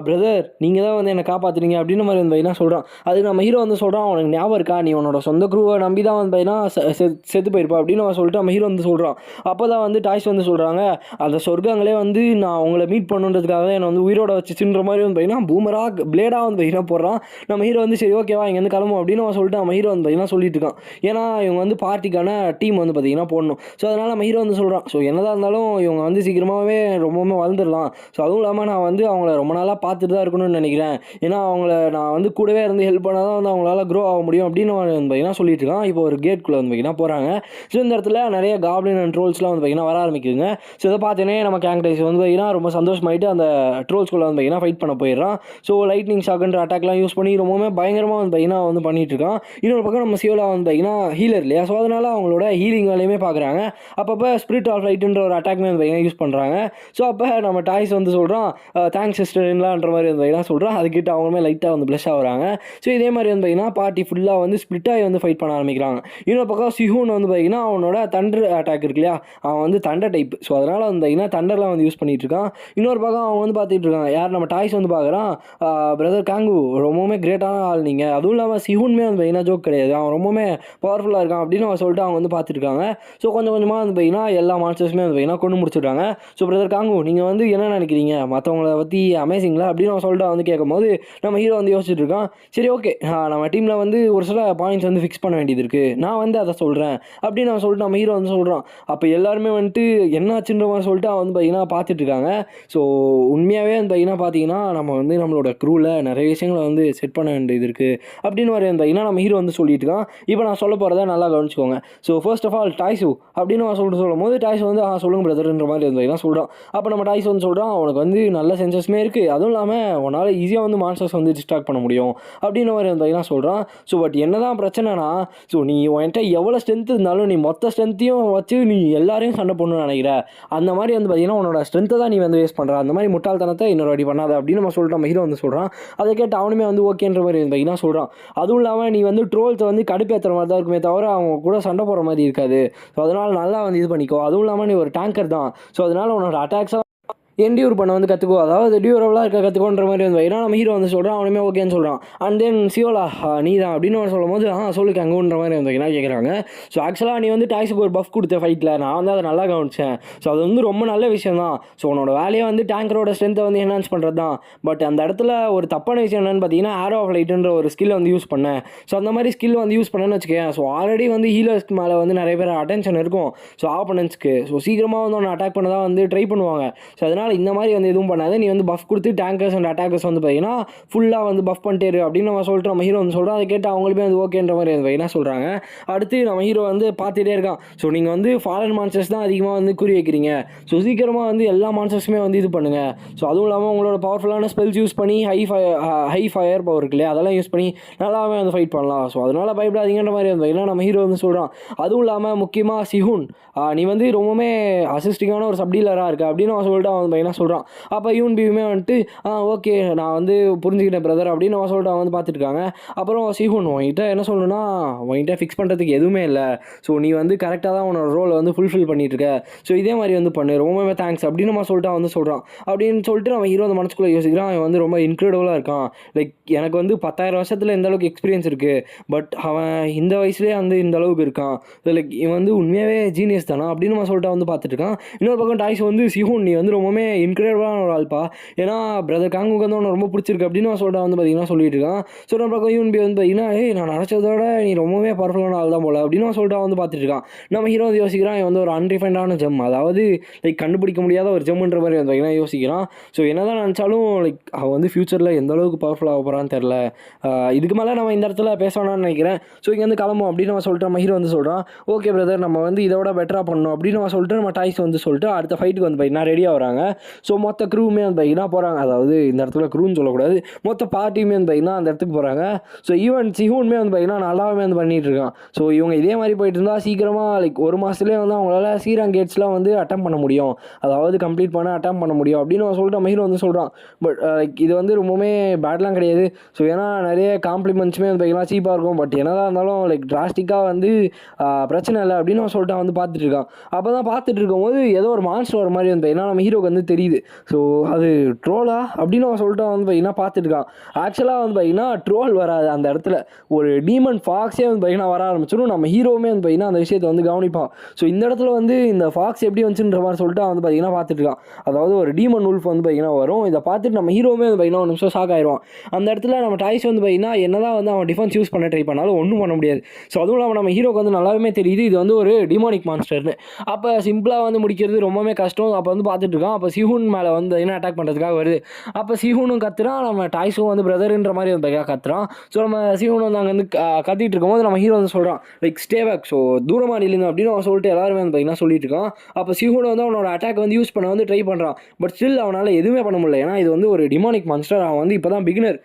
பிரதர் நீங்கள் தான் வந்து என்னை காப்பாற்றுறீங்க அப்படின்னு மாதிரி வந்து பார்த்தீங்கன்னா சொல்கிறான். அதுக்கு நம்ம ஹீரோ வந்து சொல்கிறான், அவனுக்கு ஞாபகம் இருக்கா, நீ உன்னோட சொந்த குரூவை நம்பி தான் வந்து பார்த்தீங்கன்னா செத்து போயிருப்பா அப்படின்னு அவன் சொல்லிட்டு நம்ம ஹீரோ வந்து சொல்கிறான். அப்போ தான் வந்து டாய்ஸ் வந்து சொல்கிறாங்க, அந்த சொர்க்கங்களே வந்து நான் உங்களை மீட் பண்ணுன்றதுக்காக என்னை வந்து உயிரோட வச்சுச்சுன்ற மாதிரி வந்து பார்த்தீங்கன்னா பூமராக பிளேடாக வந்து பார்த்தீங்கன்னா போடுறான். நம்ம ஹீரோ வந்து சரி ஓகேவா இங்கேருந்து கிளம்பும் அப்படின்னு அவன் சொல்லிட்டு நம்ம ஹீரோ வந்து பார்த்தீங்கன்னா சொல்லிட்டு இருக்கான். ஏன்னா இவங்க வந்து பார்ட்டிக்கான டீம் வந்து பார்த்தீங்கன்னா போடணும். ஸோ அதனால் நம்ம ஹீரோ வந்து சொல்கிறான், ஸோ என்னதான் இருந்தாலும் இவங்க வந்து சீக்கிரமாகவே ரொம்பவுமே வளர்ந்துடலாம். ஸோ அதுவும் இல்லாமல் நான் வந்து அவங்கள ரொம்ப நாளாக பார்த்துட்டு தான் இருக்கணும்னு நினைக்கிறேன். ஏன்னா அவங்கள நான் வந்து கூடவே இருந்து ஹெல்ப் பண்ணால் தான் வந்து அவங்களால க்ரோ ஆக முடியும் அப்படின்னு வந்து பார்த்தீங்கன்னா சொல்லிட்டு இருக்கான். இப்போ ஒரு கேட்குள்ளே வந்து பார்த்தீங்கன்னா போகிறாங்க. ஸோ இந்த இடத்துல நிறைய காப்ளின் அண்ட் ட்ரோல்ஸ்லாம் வந்து பார்த்தீங்கன்னா வர ஆரம்பிக்குதுங்க. ஸோ இதை பார்த்தோன்னே நம்ம கேங்டைஸ் வந்து பார்த்தீங்கன்னா ரொம்ப சந்தோஷமாயிட்டு அந்த ட்ரோல்ஸ்குள்ளே வந்து பார்த்தீங்கன்னா ஃபைட் பண்ண போயிடுறான். ஸோ லைட்னிங் ஷாக்குன்ற அட்டாக்லாம் யூஸ் பண்ணி ரொம்பவுமே பயங்கரமாக வந்து பார்த்தீங்கன்னா வந்து பண்ணிட்டு இருக்கான். இன்னொரு பக்கம் நம்ம சியோலா வந்து பார்த்தீங்கன்னா ஹீலர் இல்லையா, ஸோ அதனால் அவங்களோட ஹீலிங் வேலையுமே பார்க்குறாங்க. அப்பப்போ ஸ்பிரிட் ஆஃப் லைட்டுன்ற ஒரு அட்டாக்மே வந்து பார்த்தீங்கன்னா யூஸ் பண்ணுறாங்க. ஸோ அப்போ நம்ம டாய்ஸ் வந்து சொல்கிறான் தேங்க்ஸ் சிஸ்டர்லான்ற மாதிரி வந்து பார்த்தீங்கன்னா சொல்கிறான். அதுக்கிட்ட அவங்களுமே லைட்டாக வந்து ப்ளஷ் ஆகுறாங்க. ஸோ இதே மாதிரி வந்து பார்த்தீங்கன்னா பார்ட்டி ஃபுல்லாக வந்து ஸ்பிளிட் ஆகி வந்து ஃபைட் பண்ண ஆரம்பிக்கிறாங்க. இன்னொரு பக்கம் சிஹூன் வந்து பார்த்தீங்கன்னா அவனோட தண்டர் அட்டாக் இருக்கு இல்லையா, அவன் வந்து தண்டர் டைப். ஸோ அதனால் வந்து பார்த்தீங்கன்னா தண்டர்லாம் வந்து யூஸ் பண்ணிட்டு இருக்கான். இன்னொரு பக்கம் அவன் வந்து பார்த்துட்டு இருக்காங்க யார் நம்ம டாய்ஸ் வந்து பார்க்குறான், பிரதர் காங்கு ரொம்பவுமே கிரேட்டான ஆள் நீங்கள், அதுவும் இல்லாமல் சிஹூன்மே வந்து பார்த்தீங்கன்னா ஜோக் கிடையாது, அவன் ரொம்பவுமே பவர்ஃபுல்லாக இருக்கான் அப்படின்னு அவன் சொல்லிட்டு அவங்க வந்து பார்த்துருக்காங்க. ஸோ கொஞ்சம் கொஞ்சமாக வந்து பார்த்தீங்கன்னா எல்லா மான்ஸ்டர்ஸுமே வந்து பார்த்தீங்கன்னா கொண்டு முடிச்சுட்றாங்க. ஸோ பிரதர் காங்கு நீங்கள் வந்து என்ன நினைக்கிறீங்க, மற்றவங்கள பற்றி அமேசிங்களா அப்படின்னு அவன் சொல்லிட்டு வந்து கேட்கும்போது நம்ம ஹீரோ வந்து யோசிச்சுட்டு இருக்கான். சரி ஓகே, நம்ம டீமில் வந்து ஒரு சில பாயிண்ட்ஸ் வந்து ஃபிக்ஸ் பண்ண வேண்டியது இருக்குது, நான் வந்து அதை சொல்கிறேன் அப்படின்னு அவன் சொல்லிட்டு நம்ம ஹீரோ வந்து சொல்கிறான். அப்போ எல்லாருமே வந்துட்டு என்னாச்சுன்ற மாதிரி சொல்லிட்டு அவன் வந்து பார்த்தீங்கன்னா பார்த்துட்டு இருக்காங்க. ஸோ உண்மையாகவே வந்து பார்த்தீங்கன்னா நம்ம வந்து நம்மளோட க்ரூவில் நிறைய விஷயங்களை வந்து செட் பண்ண வேண்டியது இருக்குது அப்படின்னு மாதிரி வந்து பார்த்தீங்கன்னா நம்ம ஹீரோ வந்து சொல்லிட்டு இருக்கான். இப்போ நான் சொல்ல போகிறத நல்லா கவனிச்சுக்கோங்க. So first of all toys அப்படின்னு அவன் சொல்லிட்டு சொல்லும் போது டாய்ஸ் வந்து சொல்லுங்கள் பிரதர்ன்ற மாதிரி வந்து சொல்கிறான். அப்போ நம்ம டாய்ஸ் வந்து சொல்கிறான், அவனுக்கு வந்து நல்ல சென்சஸ்மே இருக்குது, அதுவும் இல்லாமல் உன்னால் ஈஸியாக வந்து மான்ஸ்டர்ஸ் வந்து டிஸ்ட்ராக்ட் பண்ண முடியும் அப்படின்னு மாதிரி வந்து சொல்கிறான். ஸோ பட் என்ன தான் பிரச்சனைனா, ஸோ நீ என்கிட்ட எவ்வளோ ஸ்ட்ரென்த் இருந்தாலும் நீ மொத்த ஸ்ட்ரென்த்தையும் வச்சு நீ எல்லாரையும் சண்டை பண்ணணும்னு நினைக்கிற, அந்த மாதிரி வந்து பார்த்தீங்கன்னா உன்னோட ஸ்ட்ரென்த்தை தான் நீ வந்து வேஸ்ட் பண்ணுற, அந்த மாதிரி முட்டாள்தனத்தை இன்னொரு வாட்டி பண்ணாத அப்படின்னு நம்ம சொல்லிட்டு நம்ம ஹீரோ வந்து சொல்கிறான். அதை கேட்டு அவனுமே வந்து ஓகேன்ற மாதிரி வந்து பார்த்தீங்கன்னா சொல்கிறான். அதுவும் இல்லாமல் நீ வந்து ட்ரோல்ஸை வந்து கடுப்பேற்றுற மாதிரி தான் இருக்குமே தவிர அவங்க கூட சண்டை போடுற மாதிரி இருக்காது. ஸோ அதனால் நல்லா வந்து இது பண்ணிக்கோ, அதுவும் இல்லாமல் நீ ஒரு டேங்கர் தான், ஸோ அதனால் உன்னோட அட்டாக்ஸாக என்டியூர் பண்ண வந்து கற்றுக்கோ, அதாவது டியூரபுளாக இருக்க கற்றுக்கோன்ற மாதிரி வந்து ஏன்னா நம்ம ஹீரோ வந்து சொல்கிறான், அவனுமே ஓகேன்னு சொல்கிறான். அண்ட் தென் சியோலா நீ தான் அப்படின்னு சொல்லும் போது சொல்லுக்கு அங்கன்ற மாதிரி வந்து என்ன கேட்குறாங்க. ஸோ ஆக்சுவலாக நீ வந்து டாய்ஸுக்கு ஒரு பஃப் கொடுத்த ஃபைட்டில் நான் வந்து அதை நல்லா கவனிச்சேன். ஸோ அது வந்து ரொம்ப நல்ல விஷயம் தான். ஸோ உன்னோட வேலையை வந்து டேங்கரோட ஸ்ட்ரென்த்தை வந்து என்ஹான்ஸ் பண்ணுறது தான். பட் அந்த இடத்துல ஒரு தப்பான விஷயம் என்னென்னு பார்த்தீங்கன்னா ஆரோ ஆஃப் லைட்டுன்ற ஒரு ஸ்கில் வந்து யூஸ் பண்ணேன். ஸோ அந்த மாதிரி ஸ்கில் வந்து யூஸ் பண்ணேன்னு வச்சுக்கேன், ஸோ ஆல்ரெடி வந்து ஹீலர்ஸ்க்கு மேலே வந்து நிறைய பேர் அட்டென்ஷன் இருக்கும். ஸோ ஆப்பனன்ஸ்க்கு ஸோ சீக்கிரமாக வந்து ஒன்று அட்டாக் பண்ண தான் வந்து ட்ரை பண்ணுவாங்க. ஸோ அதனால் இந்த மாதிரி வந்து எதுவும் பண்ணாத, நீ வந்து பஃப் கொடுத்து டேங்கர்ஸ் அண்ட் அட்டாக்கர்ஸ் வந்து பார்த்தீங்கன்னா ஃபுல்லாக வந்து பஃப் பண்ணிட்டேரு அப்படின்னு நம்ம சொல்லிட்டு நம்ம ஹீரோ வந்து சொல்கிறோம். அதை கேட்டு அவங்களுமே வந்து ஓகேன்ற மாதிரி வந்து என்ன சொல்கிறாங்க. அடுத்து நம்ம ஹீரோ வந்து பார்த்துட்டே இருக்கான். ஸோ நீங்கள் வந்து ஃபாரன் மான்ஸ்டர்ஸ் தான் அதிகமாக வந்து குறி வைக்கிறீங்க, ஸோ சீக்கிரமாக வந்து எல்லா மான்ஸ்டர்ஸுமே வந்து இது பண்ணுங்கள். ஸோ அதுவும் இல்லாமல் உங்களோட பவர்ஃபுல்லான ஸ்பெல்ஸ் யூஸ் பண்ணி ஹை ஃபயர் பவர் இருக்கு இல்லையா, அதெல்லாம் யூஸ் பண்ணி நல்லாவே வந்து ஃபைட் பண்ணலாம். ஸோ அதனால் பயப்படாதீங்கன்ற மாதிரி வந்து நம்ம ஹீரோ வந்து சொல்கிறான். அதுவும் இல்லாமல் முக்கியமாக சிஹூன் நீ வந்து ரொம்பவுமே அசிஸ்டிங்கான ஒரு சப்டீலராக இருக்க அப்படின்னு அவன் சொல்லிட்டு அவன் வந்து என்ன சொல்கிறான். அப்போ யூன் பியுமே வந்துட்டு ஓகே நான் வந்து புரிஞ்சுக்கிட்டேன் பிரதர் அப்படின்னு அவன் சொல்லிட்டு அவன் வந்து பார்த்துருக்காங்க. அப்புறம் சிஹூன் உன்கிட்ட என்ன சொல்லணும்னா, உன்கிட்ட ஃபிக்ஸ் பண்ணுறதுக்கு எதுவுமே இல்லை, ஸோ நீ வந்து கரெக்டாக தான் உன்னோட ரோலை வந்து ஃபுல்ஃபில் பண்ணிட்டு இருக்க, ஸோ இதே மாதிரி வந்து பண்ணு, ரொம்பவே தேங்க்ஸ் அப்படின்னு நம்ம சொல்லிட்டு அவன் வந்து சொல்கிறான். அப்படின்னு சொல்லிட்டு நம்ம ஹீரோ அந்த மனசுக்குள்ளே யோசிக்கிறான், அவன் வந்து ரொம்ப இன்க்ரெடிபிளாக இருக்கான். லைக் எனக்கு வந்து 10,000 வருஷத்தில் இந்த அளவுக்கு எக்ஸ்பீரியன்ஸ் இருக்குது, பட் அவன் இந்த வயசுலேயே வந்து இந்த அளவுக்கு இருக்கான், லைக் இவன் வந்து உண்மையாகவே ஜீனியஸ் தானா அப்படின்னு நம்ம சொல்லிட்டு வந்து பார்த்துட்டு இருக்கான். இன்னொரு பக்கம் டாய்ஸ் வந்து சிஹூன் நீ வந்து ரொம்பவுமே இன்க்ரெடிபிளான ஒரு ஆள்ப்பா. ஏன்னா பிரதர் காங்குக்கு வந்து அவனை ரொம்ப பிடிச்சிருக்கு அப்படின்னு சொல்லிட்டு வந்து பார்த்தீங்கன்னா சொல்லிட்டு இருக்கான். ஸோ நம்ம பக்கம் யூன் பி வந்து பார்த்தீங்கன்னா நான் நினச்சதோட நீ ரொம்பவே பவர்ஃபுல்லான ஆள் தான் போல அப்படின்னு சொல்லிட்டு வந்து பார்த்துட்டு இருக்கான். நம்ம ஹீரோ வந்து யோசிக்கிறான் இவன் வந்து ஒரு அன்ரிஃபைண்டான ஜெம், அதாவது லைக் கண்டுபிடிக்க முடியாத ஒரு ஜெம்ன்ற மாதிரி வந்து பார்த்தீங்கன்னா யோசிக்கிறான். ஸோ என்னதான் நினச்சாலும் லைக் அவன் வந்து ஃபியூச்சரில் எந்த அளவுக்கு பவர்ஃபுல் ஆக போகிறான்னு தெரில. இதுக்கு மேலே நம்ம இந்த இடத்துல பேசணும்னு நினைக்கிறேன். ஸோ இங்கே வந்து கிளம்பும் அப்படின்னு நம்ம சொல்லிட்டு நம்ம ஹீரோ வந்து சொல்கிறான். ஓகே பிரதர் நம்ம வந்து இதோட பெட்டராக பண்ணணும் அப்படின்னு நம்ம சொல்லிட்டு நம்ம டாய்ஸ் வந்து சொல்லிட்டு அடுத்த ஃபைட்டுக்கு வந்து பார்த்தீங்கன்னா ரெடியாக வராங்க. ஸோ மொத்த க்ரூவுமே வந்து பார்த்தீங்கன்னா போகிறாங்க. அதாவது இந்த இடத்துல க்ரூன்னு சொல்லக்கூடாது, மொத்த பார்ட்டியுமே வந்து பார்த்தீங்கன்னா அந்த இடத்துக்கு போகிறாங்க. ஸோ ஈவன் சிஹூன்மே வந்து பார்த்தீங்கன்னா நல்லாவே வந்து பண்ணிகிட்டு இருக்கான். ஸோ இவங்க இதே மாதிரி போயிட்டு இருந்தால் சீக்கிரமாக லைக் ஒரு மாதத்துலேயே வந்து அவங்களால சீராங் கேட்ஸ்லாம் வந்து அட்டம் பண்ண முடியும், அதாவது கம்ப்ளீட் பண்ண அட்டம் பண்ண முடியும் அப்படின்னு சொல்லிட்டு நம்ம ஹீரோ வந்து சொல்கிறான். பட் லைக் இது வந்து ரொம்பவுமே பேட்லாம் கிடையாது. ஸோ ஏன்னா நிறைய காம்ப்ளிமெண்ட்ஸுமே வந்து பார்த்தீங்கன்னா சீப்பாக இருக்கும். பட் என்னதான் இருந்தாலும் லைக் டிராஸ்டிக்காக வந்து பிரச்சனை இல்லை அப்படின்னு சொல்லிட்டு வந்து பார்த்துட்டு இருக்கான். அப்போ தான் பார்த்துட்டு இருக்கும்போது ஏதோ ஒரு மான்ஸ்டர் வர மாதிரி வந்து பார்த்தீங்கன்னா நம்ம ஹீரோக்கு வந்து தெரியுது. ஸோ அது ட்ரோலா அப்படின்னு சொல்லிட்டு வந்து பார்த்தீங்கன்னா பார்த்துட்டு இருக்கான். ஆக்சுவலாக வந்து பார்த்தீங்கன்னா ட்ரோல் வராது, அந்த இடத்துல ஒரு டீமன் ஃபாக்ஸே வந்து பார்த்தீங்கன்னா வர ஆரம்பிச்சிடும். நம்ம ஹீரோவுமே வந்து பார்த்தீங்கன்னா அந்த விஷயத்தை வந்து கவனிப்பான். ஸோ இந்த இடத்துல வந்து இந்த ஃபாக்ஸ் எப்படி வந்துச்சுன்ற மாதிரி சொல்லிட்டு வந்து பார்த்தீங்கன்னா பார்த்துட்டு இருக்கான். அதாவது ஒரு டீமன் உல்ஃப் வந்து பார்த்தீங்கன்னா வரும். இதை பார்த்துட்டு நம்ம ஹீரோவுமே வந்து பார்த்தீங்கன்னா ஒரு நிமிஷம் ஷாக் ஆயிடுவான். அந்த இடத்துல நம்ம டாய்ஸ் வந்து பார்த்தீங்கன்னா என்னதான் வந்து அவன் டிஃபென்ஸ் யூஸ் பண்ண ட்ரை பண்ணாலும் ஒன்றும் பண்ண முடியாது. ஸோ அதுவும் இல்லாமல் நம்ம ஹீரோக்கு வந்து நல்லாவே தெரியுது இது வந்து ஒரு டிமானிக் மான்ஸ்டர்னு. அப்போ சிம்பிளாக வந்து முடிக்கிறது ரொம்பவே கஷ்டம். அப்போ வந்து பார்த்துட்டு இருக்கான். அப்போ சிஹூன் மேலே வந்து என்ன அட்டாக் பண்ணுறதுக்காக வருது. அப்போ சிஹூனும் கத்துறான், நம்ம டாய்ஸும் வந்து பிரதர்ன்ற மாதிரி வந்து கத்துறான். ஸோ நம்ம சிஹூன் வந்து அங்கே வந்து கத்திட்டு இருக்கும்போது நம்ம ஹீரோ வந்து சொல்கிறான் லைக் ஸ்டே பேக், ஸோ தூரமாக நில்லுங்க அப்படின்னு அவன் சொல்லிட்டு எல்லாருமே வந்து பார்த்தீங்கன்னா சொல்லிட்டு இருக்கான். அப்போ சிஹூன் வந்து அவனோட அட்டாக் வந்து யூஸ் பண்ண வந்து ட்ரை பண்ணுறான். பட் ஸ்டில் அவனால் எதுவுமே பண்ண முடியல. ஏன்னா இது வந்து ஒரு டிமானிக் மான்ஸ்டர். அவன் வந்து இப்போ தான் பிகினர்.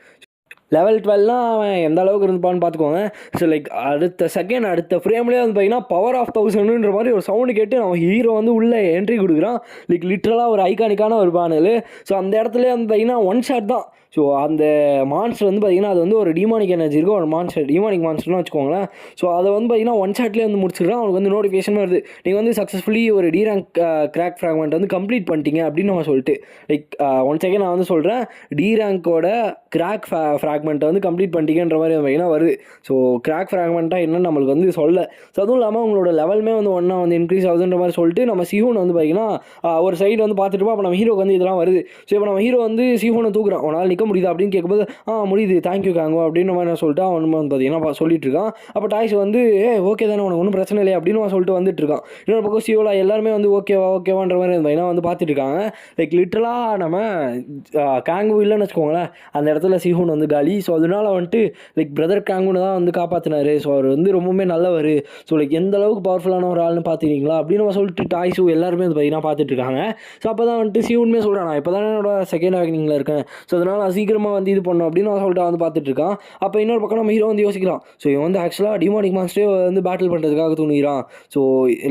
லெவல் 12லாம் அவன் எந்த அளவுக்கு இருந்துப்பான்னு பார்த்துக்கோங்க. ஸோ லைக் அடுத்த ஃப்ரேம்லேயே வந்து பார்த்தீங்கன்னா பவர் ஆஃப் 1000ன்ற மாதிரி ஒரு சவுண்டு கேட்டு நம்ம ஹீரோ வந்து உள்ளே என்ட்ரி கொடுக்குறான். லைக் லிட்ரலாக ஒரு ஐகானிக்கான ஒரு பேனல். ஸோ அந்த இடத்துல வந்து பார்த்தீங்கன்னா ஒன் ஷாட் தான். ஸோ அந்த மான்ஸ்டர் வந்து பார்த்திங்கன்னா அது வந்து ஒரு டிமானிக் எனர்ஜி இருக்கும், ஒரு மான்ஸ்டர் டிமானிக் மான்ஸ்டர்னு வச்சுக்கோங்களேன். ஸோ அதை வந்து பார்த்திங்கன்னா ஒன் ஷாட்லேயே வந்து முடிச்சிடுறான். அவனுக்கு வந்து நோட்டிஃபிகேஷன் வருது, நீங்கள் வந்து சக்ஸஸ்ஃபுல்லி ஒரு டி ரேங்க் கிராக் ஃப்ராக்மெண்ட் வந்து கம்ப்ளீட் பண்ணிட்டீங்க அப்படின்னு நம்ம சொல்லிட்டு லைக் ஒன் செகண்ட் நான் வந்து சொல்கிறேன், டி ரேங்கோட கிராக் ஃப்ராக்மெண்ட்டை வந்து கம்ப்ளீட் பண்ணிட்டீங்கன்ற மாதிரி பார்த்திங்கன்னா வருது. ஸோ கிராக் ஃப்ராக்மெண்ட்டாக என்னன்னு நம்மளுக்கு வந்து சொல்ல. ஸோ அதுவும் இல்லாமல் உங்களோட லெவலுமே வந்து ஒன்றா வந்து இன்க்ரீஸ் ஆகுதுன்ற மாதிரி சொல்லிட்டு நம்ம சிஹூன் வந்து பார்த்திங்கன்னா ஒரு சைடு வந்து பார்த்துட்டு அப்போ நம்ம ஹீரோக்கு வந்து இதெல்லாம் வருது. ஸோ இப்போ நம்ம ஹீரோ வந்து சிஹூனை தூக்குறான். அவனால் முடியுது அப்படின்னு கேட்கும்போது முடியுது தேங்க்யூ காங்கோ அப்படின்னு மாதிரி நான் சொல்லிட்டு அவன் வந்து பார்த்தீங்கன்னா சொல்லிட்டு இருக்கான். அப்போ டாய்ஸ் வந்து ஓகே தானே உனக்கு ஒன்றும் பிரச்சனை இல்லை அப்படின்னு சொல்லிட்டு வந்துட்டு இருக்கான். இன்னொரு பக்கம் சியோலா எல்லாருமே வந்து ஓகேவான்ற மாதிரி இருந்தீங்கன்னா வந்து பார்த்துட்டு இருக்காங்க. லைக் லிட்டரலாக நம்ம காங்கு இல்லைன்னு வச்சுக்கோங்களேன், அந்த இடத்துல சிஹூன் வந்து காலி. ஸோ அதனால வந்துட்டு லைக் பிரதர் காங்குன்னு தான் வந்து காப்பாற்றினாரு. ஸோ அவர் வந்து ரொம்பவுமே நல்லவர். ஸோ லைக் எந்த அளவுக்கு பவர்ஃபுல்லான ஒரு ஆள்னு பார்த்துக்கிறீங்களா அப்படின்னு சொல்லிட்டு டாய்ஸு எல்லாருமே வந்து பார்த்தீங்கன்னா பார்த்துட்டு இருக்காங்க. ஸோ அப்போ தான் வந்துட்டு சிஹூன்மே சொல்கிறான், நான் இப்போ தானே என்னோட செகண்ட் அவேக்கனிங்கில் இருக்கேன். ஸோ அதனால் நான் சீக்கிரமாக வந்து இது பண்ணணும் அப்படின்னு சொல்லிட்டு வந்து பார்த்துட்டு இருக்கான். அப்போ இன்னொரு பக்கம் நம்ம ஹீரோ வந்து யோசிக்கிறான். ஸோ இவன் வந்து ஆக்சுவலாக டிமானிக் மான்ஸ்டரே வந்து பேட்டில் பண்ணுறதுக்காக துணிகிறான். ஸோ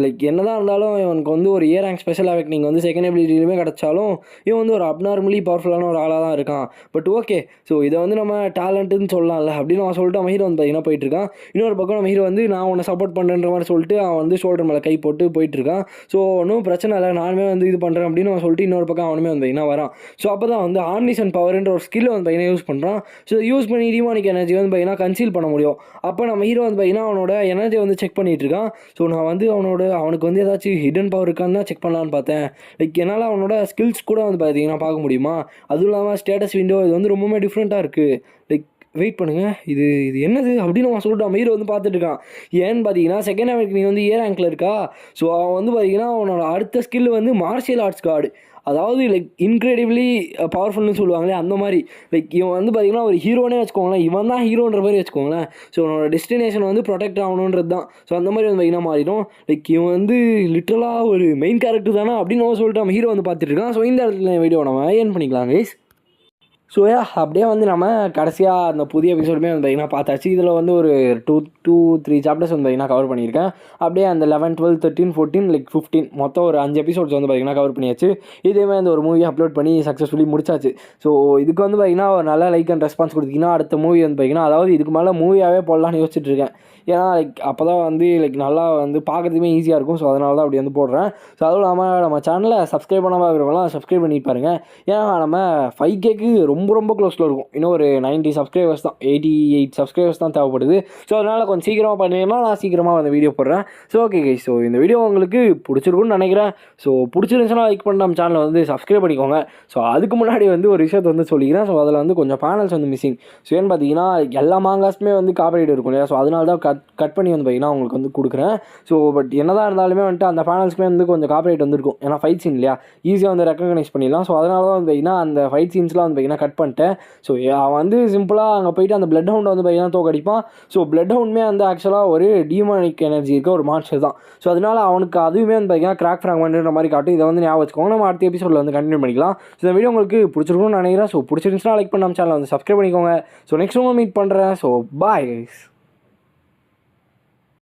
லைக் என்னதான் இருந்தாலும் இவனுக்கு வந்து ஒரு ஏ ரேங்க் ஸ்பெஷல் அவேக்கனிங் வந்து செகண்ட் எபிலிட்டிலுமே கிடச்சாலும் இவன் வந்து ஒரு அப்நார்மலி பவர்ஃபுல்லான ஒரு ஆளாக தான் இருக்கான். பட் ஓகே, ஸோ இதை வந்து நம்ம டேலண்ட்டுன்னு சொல்லலாம்ல அப்படின்னு அவன் சொல்லிட்டு நம்ம ஹீரோ வந்து பார்த்தீங்கன்னா போயிட்டு இருக்கான். இன்னொரு பக்கம் நம்ம ஹீரோ வந்து நான் உன்னை சப்போர்ட் பண்ணுறேன்ற மாதிரி சொல்லிட்டு அவன் வந்து ஷோல்டர் மேலே கை போட்டு போயிட்டு இருக்கான். ஸோ ஒன்றும் பிரச்சனை இல்லை, நானுமே வந்து இது பண்ணுறேன் அப்படின்னு அவன் சொல்லிட்டு இன்னொரு பக்கம் அவனுமே வந்து பார்த்தீங்கன்னா வரான். ஸோ அப்போ தான் வந்து ஆம்னிசன் பவர்ன்ற ஒரு ஸ்கில் வந்து பார்த்தீங்கன்னா யூஸ் பண்ணுறான். ஸோ யூஸ் பண்ணி டிமானிக் எனர்ஜி வந்து பார்த்தீங்கன்னா கன்சீல் பண்ண முடியும். அப்போ நம்ம ஹீரோ வந்து பார்த்தீங்கன்னா அவனோட எனர்ஜியை வந்து செக் பண்ணிட்டு இருக்கான். ஸோ நான் வந்து அவனுக்கு வந்து ஏதாச்சும் ஹிடன் பவர் இருக்கான்னு தான் செக் பண்ணலான்னு பார்த்தேன். லைக் என்னால் அவனோட ஸ்கில்ஸ் கூட வந்து பார்த்தீங்கன்னா பார்க்க முடியுமா, அதுவும் இல்லாமல் ஸ்டேட்டஸ் விண்டோ இது வந்து ரொம்பவுமே டிஃப்ரெண்ட்டாக இருக்குது. லைக் வெயிட் பண்ணுங்கள், இது என்னது அப்படின்னு அவன் சொல்லிட்டு அவன் ஹீரோ வந்து பார்த்துட்டு இருக்கான். ஏன்னு பார்த்தீங்கன்னா செகண்ட் அவேக்கனிங் வந்து ஏ ரேங்கில் இருக்கா. ஸோ அவன் வந்து பார்த்தீங்கன்னா அவனோட அடுத்த ஸ்கில் வந்து மார்ஷியல் ஆர்ட்ஸ் கார்டு, அதாவது லைக் இன்க்ரெடிபிளி பவர்ஃபுல்னு சொல்லுவாங்களே அந்த மாதிரி. லைக் இவன் வந்து பார்த்திங்கன்னா ஒரு ஹீரோனே வச்சுக்கோங்களேன், இவன் தான் ஹீரோன்ற மாதிரி வச்சுக்கோங்களேன். ஸோ அவனோட டெஸ்டினேஷன் வந்து ப்ரொடெக்ட் ஆகணுன்றது தான். ஸோ அந்த மாதிரி வந்து பார்த்திங்கன்னா மாறிடும். லைக் இவன் வந்து லிட்டரலாக ஒரு மெயின் கேரக்டர் தானே அப்படின்னு சொல்லிட்டு நம்ம ஹீரோ வந்து பார்த்துட்டு இருக்கான். ஸோ இந்த இடத்துல வீடியோ நம்ம ஏன் பண்ணிக்கலாம் கைஸ். ஸோ அப்படியே வந்து நம்ம கடைசியாக அந்த புதிய எபிசோடுமே வந்து பார்த்திங்கன்னா பார்த்தாச்சு. இதில் வந்து ஒரு 2-3 சாப்டர்ஸ் வந்து பார்த்திங்கன்னா கவர் பண்ணியிருக்கேன். அப்படியே அந்த 11, 12, 13, 14 லைக் 15 மொத்தம் ஒரு 5 எபிசோட்ஸ் வந்து பார்த்திங்கன்னா கவர் பண்ணியாச்சு. இதேமாதிரி அந்த ஒரு மூவி அப்லோட் பண்ணி சக்ஸஸ்ஃபுல்லி முடிச்சாச்சு. ஸோ இதுக்கு வந்து பார்த்திங்கன்னா ஒரு நல்ல லைக் அண்ட் ரெஸ்பான்ஸ் கொடுத்தீங்கன்னா அடுத்த மூவி வந்து பார்த்திங்கன்னா, அதாவது இதுக்கு மேலே மூவியாகவே போடலான்னு யோசிச்சுட்டு இருக்கேன். ஏன்னா அப்போ தான் நல்லா பார்க்குறதுமே ஈஸியாக இருக்கும். ஸோ அதனால தான் அப்படி போடுறேன். ஸோ அதுவும் இல்லாமல் நம்ம சேனலை சப்ஸ்கிரைப் பண்ணாமல் இருக்கிறவங்களாம் சப்ஸ்கிரைப் பண்ணி பாருங்கள். ஏன்னா நம்ம 5Kக்கு ரொம்ப ரொம்ப க்ளோஸில் இருக்கும். இன்னும் ஒரு 90 சப்ஸ்கிரைபர்ஸ் தான், 88 சப்ஸ்கிரைபர்ஸ் தான் தேவைப்படுது. ஸோ அதனால் கொஞ்சம் சீக்கிரமாக பண்ணிங்கன்னா நான் சீக்கிரமாக அந்த வீடியோ போடுறேன். ஸோ ஓகே கைஸ், ஸோ இந்த வீடியோ உங்களுக்கு பிடிச்சிருக்குன்னு நினைக்கிறேன். ஸோ பிடிச்சிருந்துச்சுன்னா லைக் பண்ணி நம்ம சேனலை சப்ஸ்கிரைப் பண்ணிக்கோங்க. ஸோ அதுக்கு முன்னாடி ஒரு விஷயத்தை சொல்லிக்கிறேன். ஸோ அதில் கொஞ்சம் பேனல்ஸ் மிஸ்ஸிங். ஸோ ஏன்னு பார்த்தீங்கன்னா எல்லா மாங்காஸுமே காப்பிரைட் இருக்கும் இல்லையா? ஸோ அதனால தான் கட் பண்ணி பார்த்தீங்கன்னா உங்களுக்கு கொடுக்குறேன். ஸோ பட் என்னதான் இருந்தாலுமே அந்த பேனல்ஸ்மே கொஞ்சம் காப்பிரைட் இருக்கும். ஏன்னா ஃபைட் சீன் இல்லையா, ஈஸியாக ரெக்கக்னைஸ் பண்ணிடலாம். ஸோ அதனால தான் பார்த்தீங்கன்னா அந்த ஃபைட் சீன்ஸ்லாம் பார்த்தீங்கன்னா கட் பண்ணிட்டேன். ஸோ அவன் சிம்பிளாக அங்கே போயிட்டு அந்த பிளட் ஹவுண்டை பார்த்தீங்கன்னா தோக்கடிப்பான். ஸோ பிளட் ஹவுண்டுமே ஆக்சுவலாக ஒரு டீமானிக் எனர்ஜி இருக்க ஒரு மான்ஸ்டர் தான். ஸோ அதனால அவனுக்கு அதுவுமே பார்த்தீங்கன்னா கிராக் ஃப்ராக்மெண்ட்ன்ற மாதிரி காட்டும். இதை ஞாபகம் வச்சுக்கோங்க. நம்ம அடுத்த எபிசோடில் கண்டினியூ பண்ணிக்கலாம். ஸோ இந்த வீடியோ உங்களுக்கு பிடிச்சிருக்கும்னு நினைக்கிறேன். ஸோ பிடிச்சிருந்துச்சுன்னா லைக் பண்ணி நம்ம சேனலை சப்ஸ்கிரைப் பண்ணிக்கோங்க. ஸோ நெக்ஸ்ட் மீட் பண்ணுறேன். So bye guys.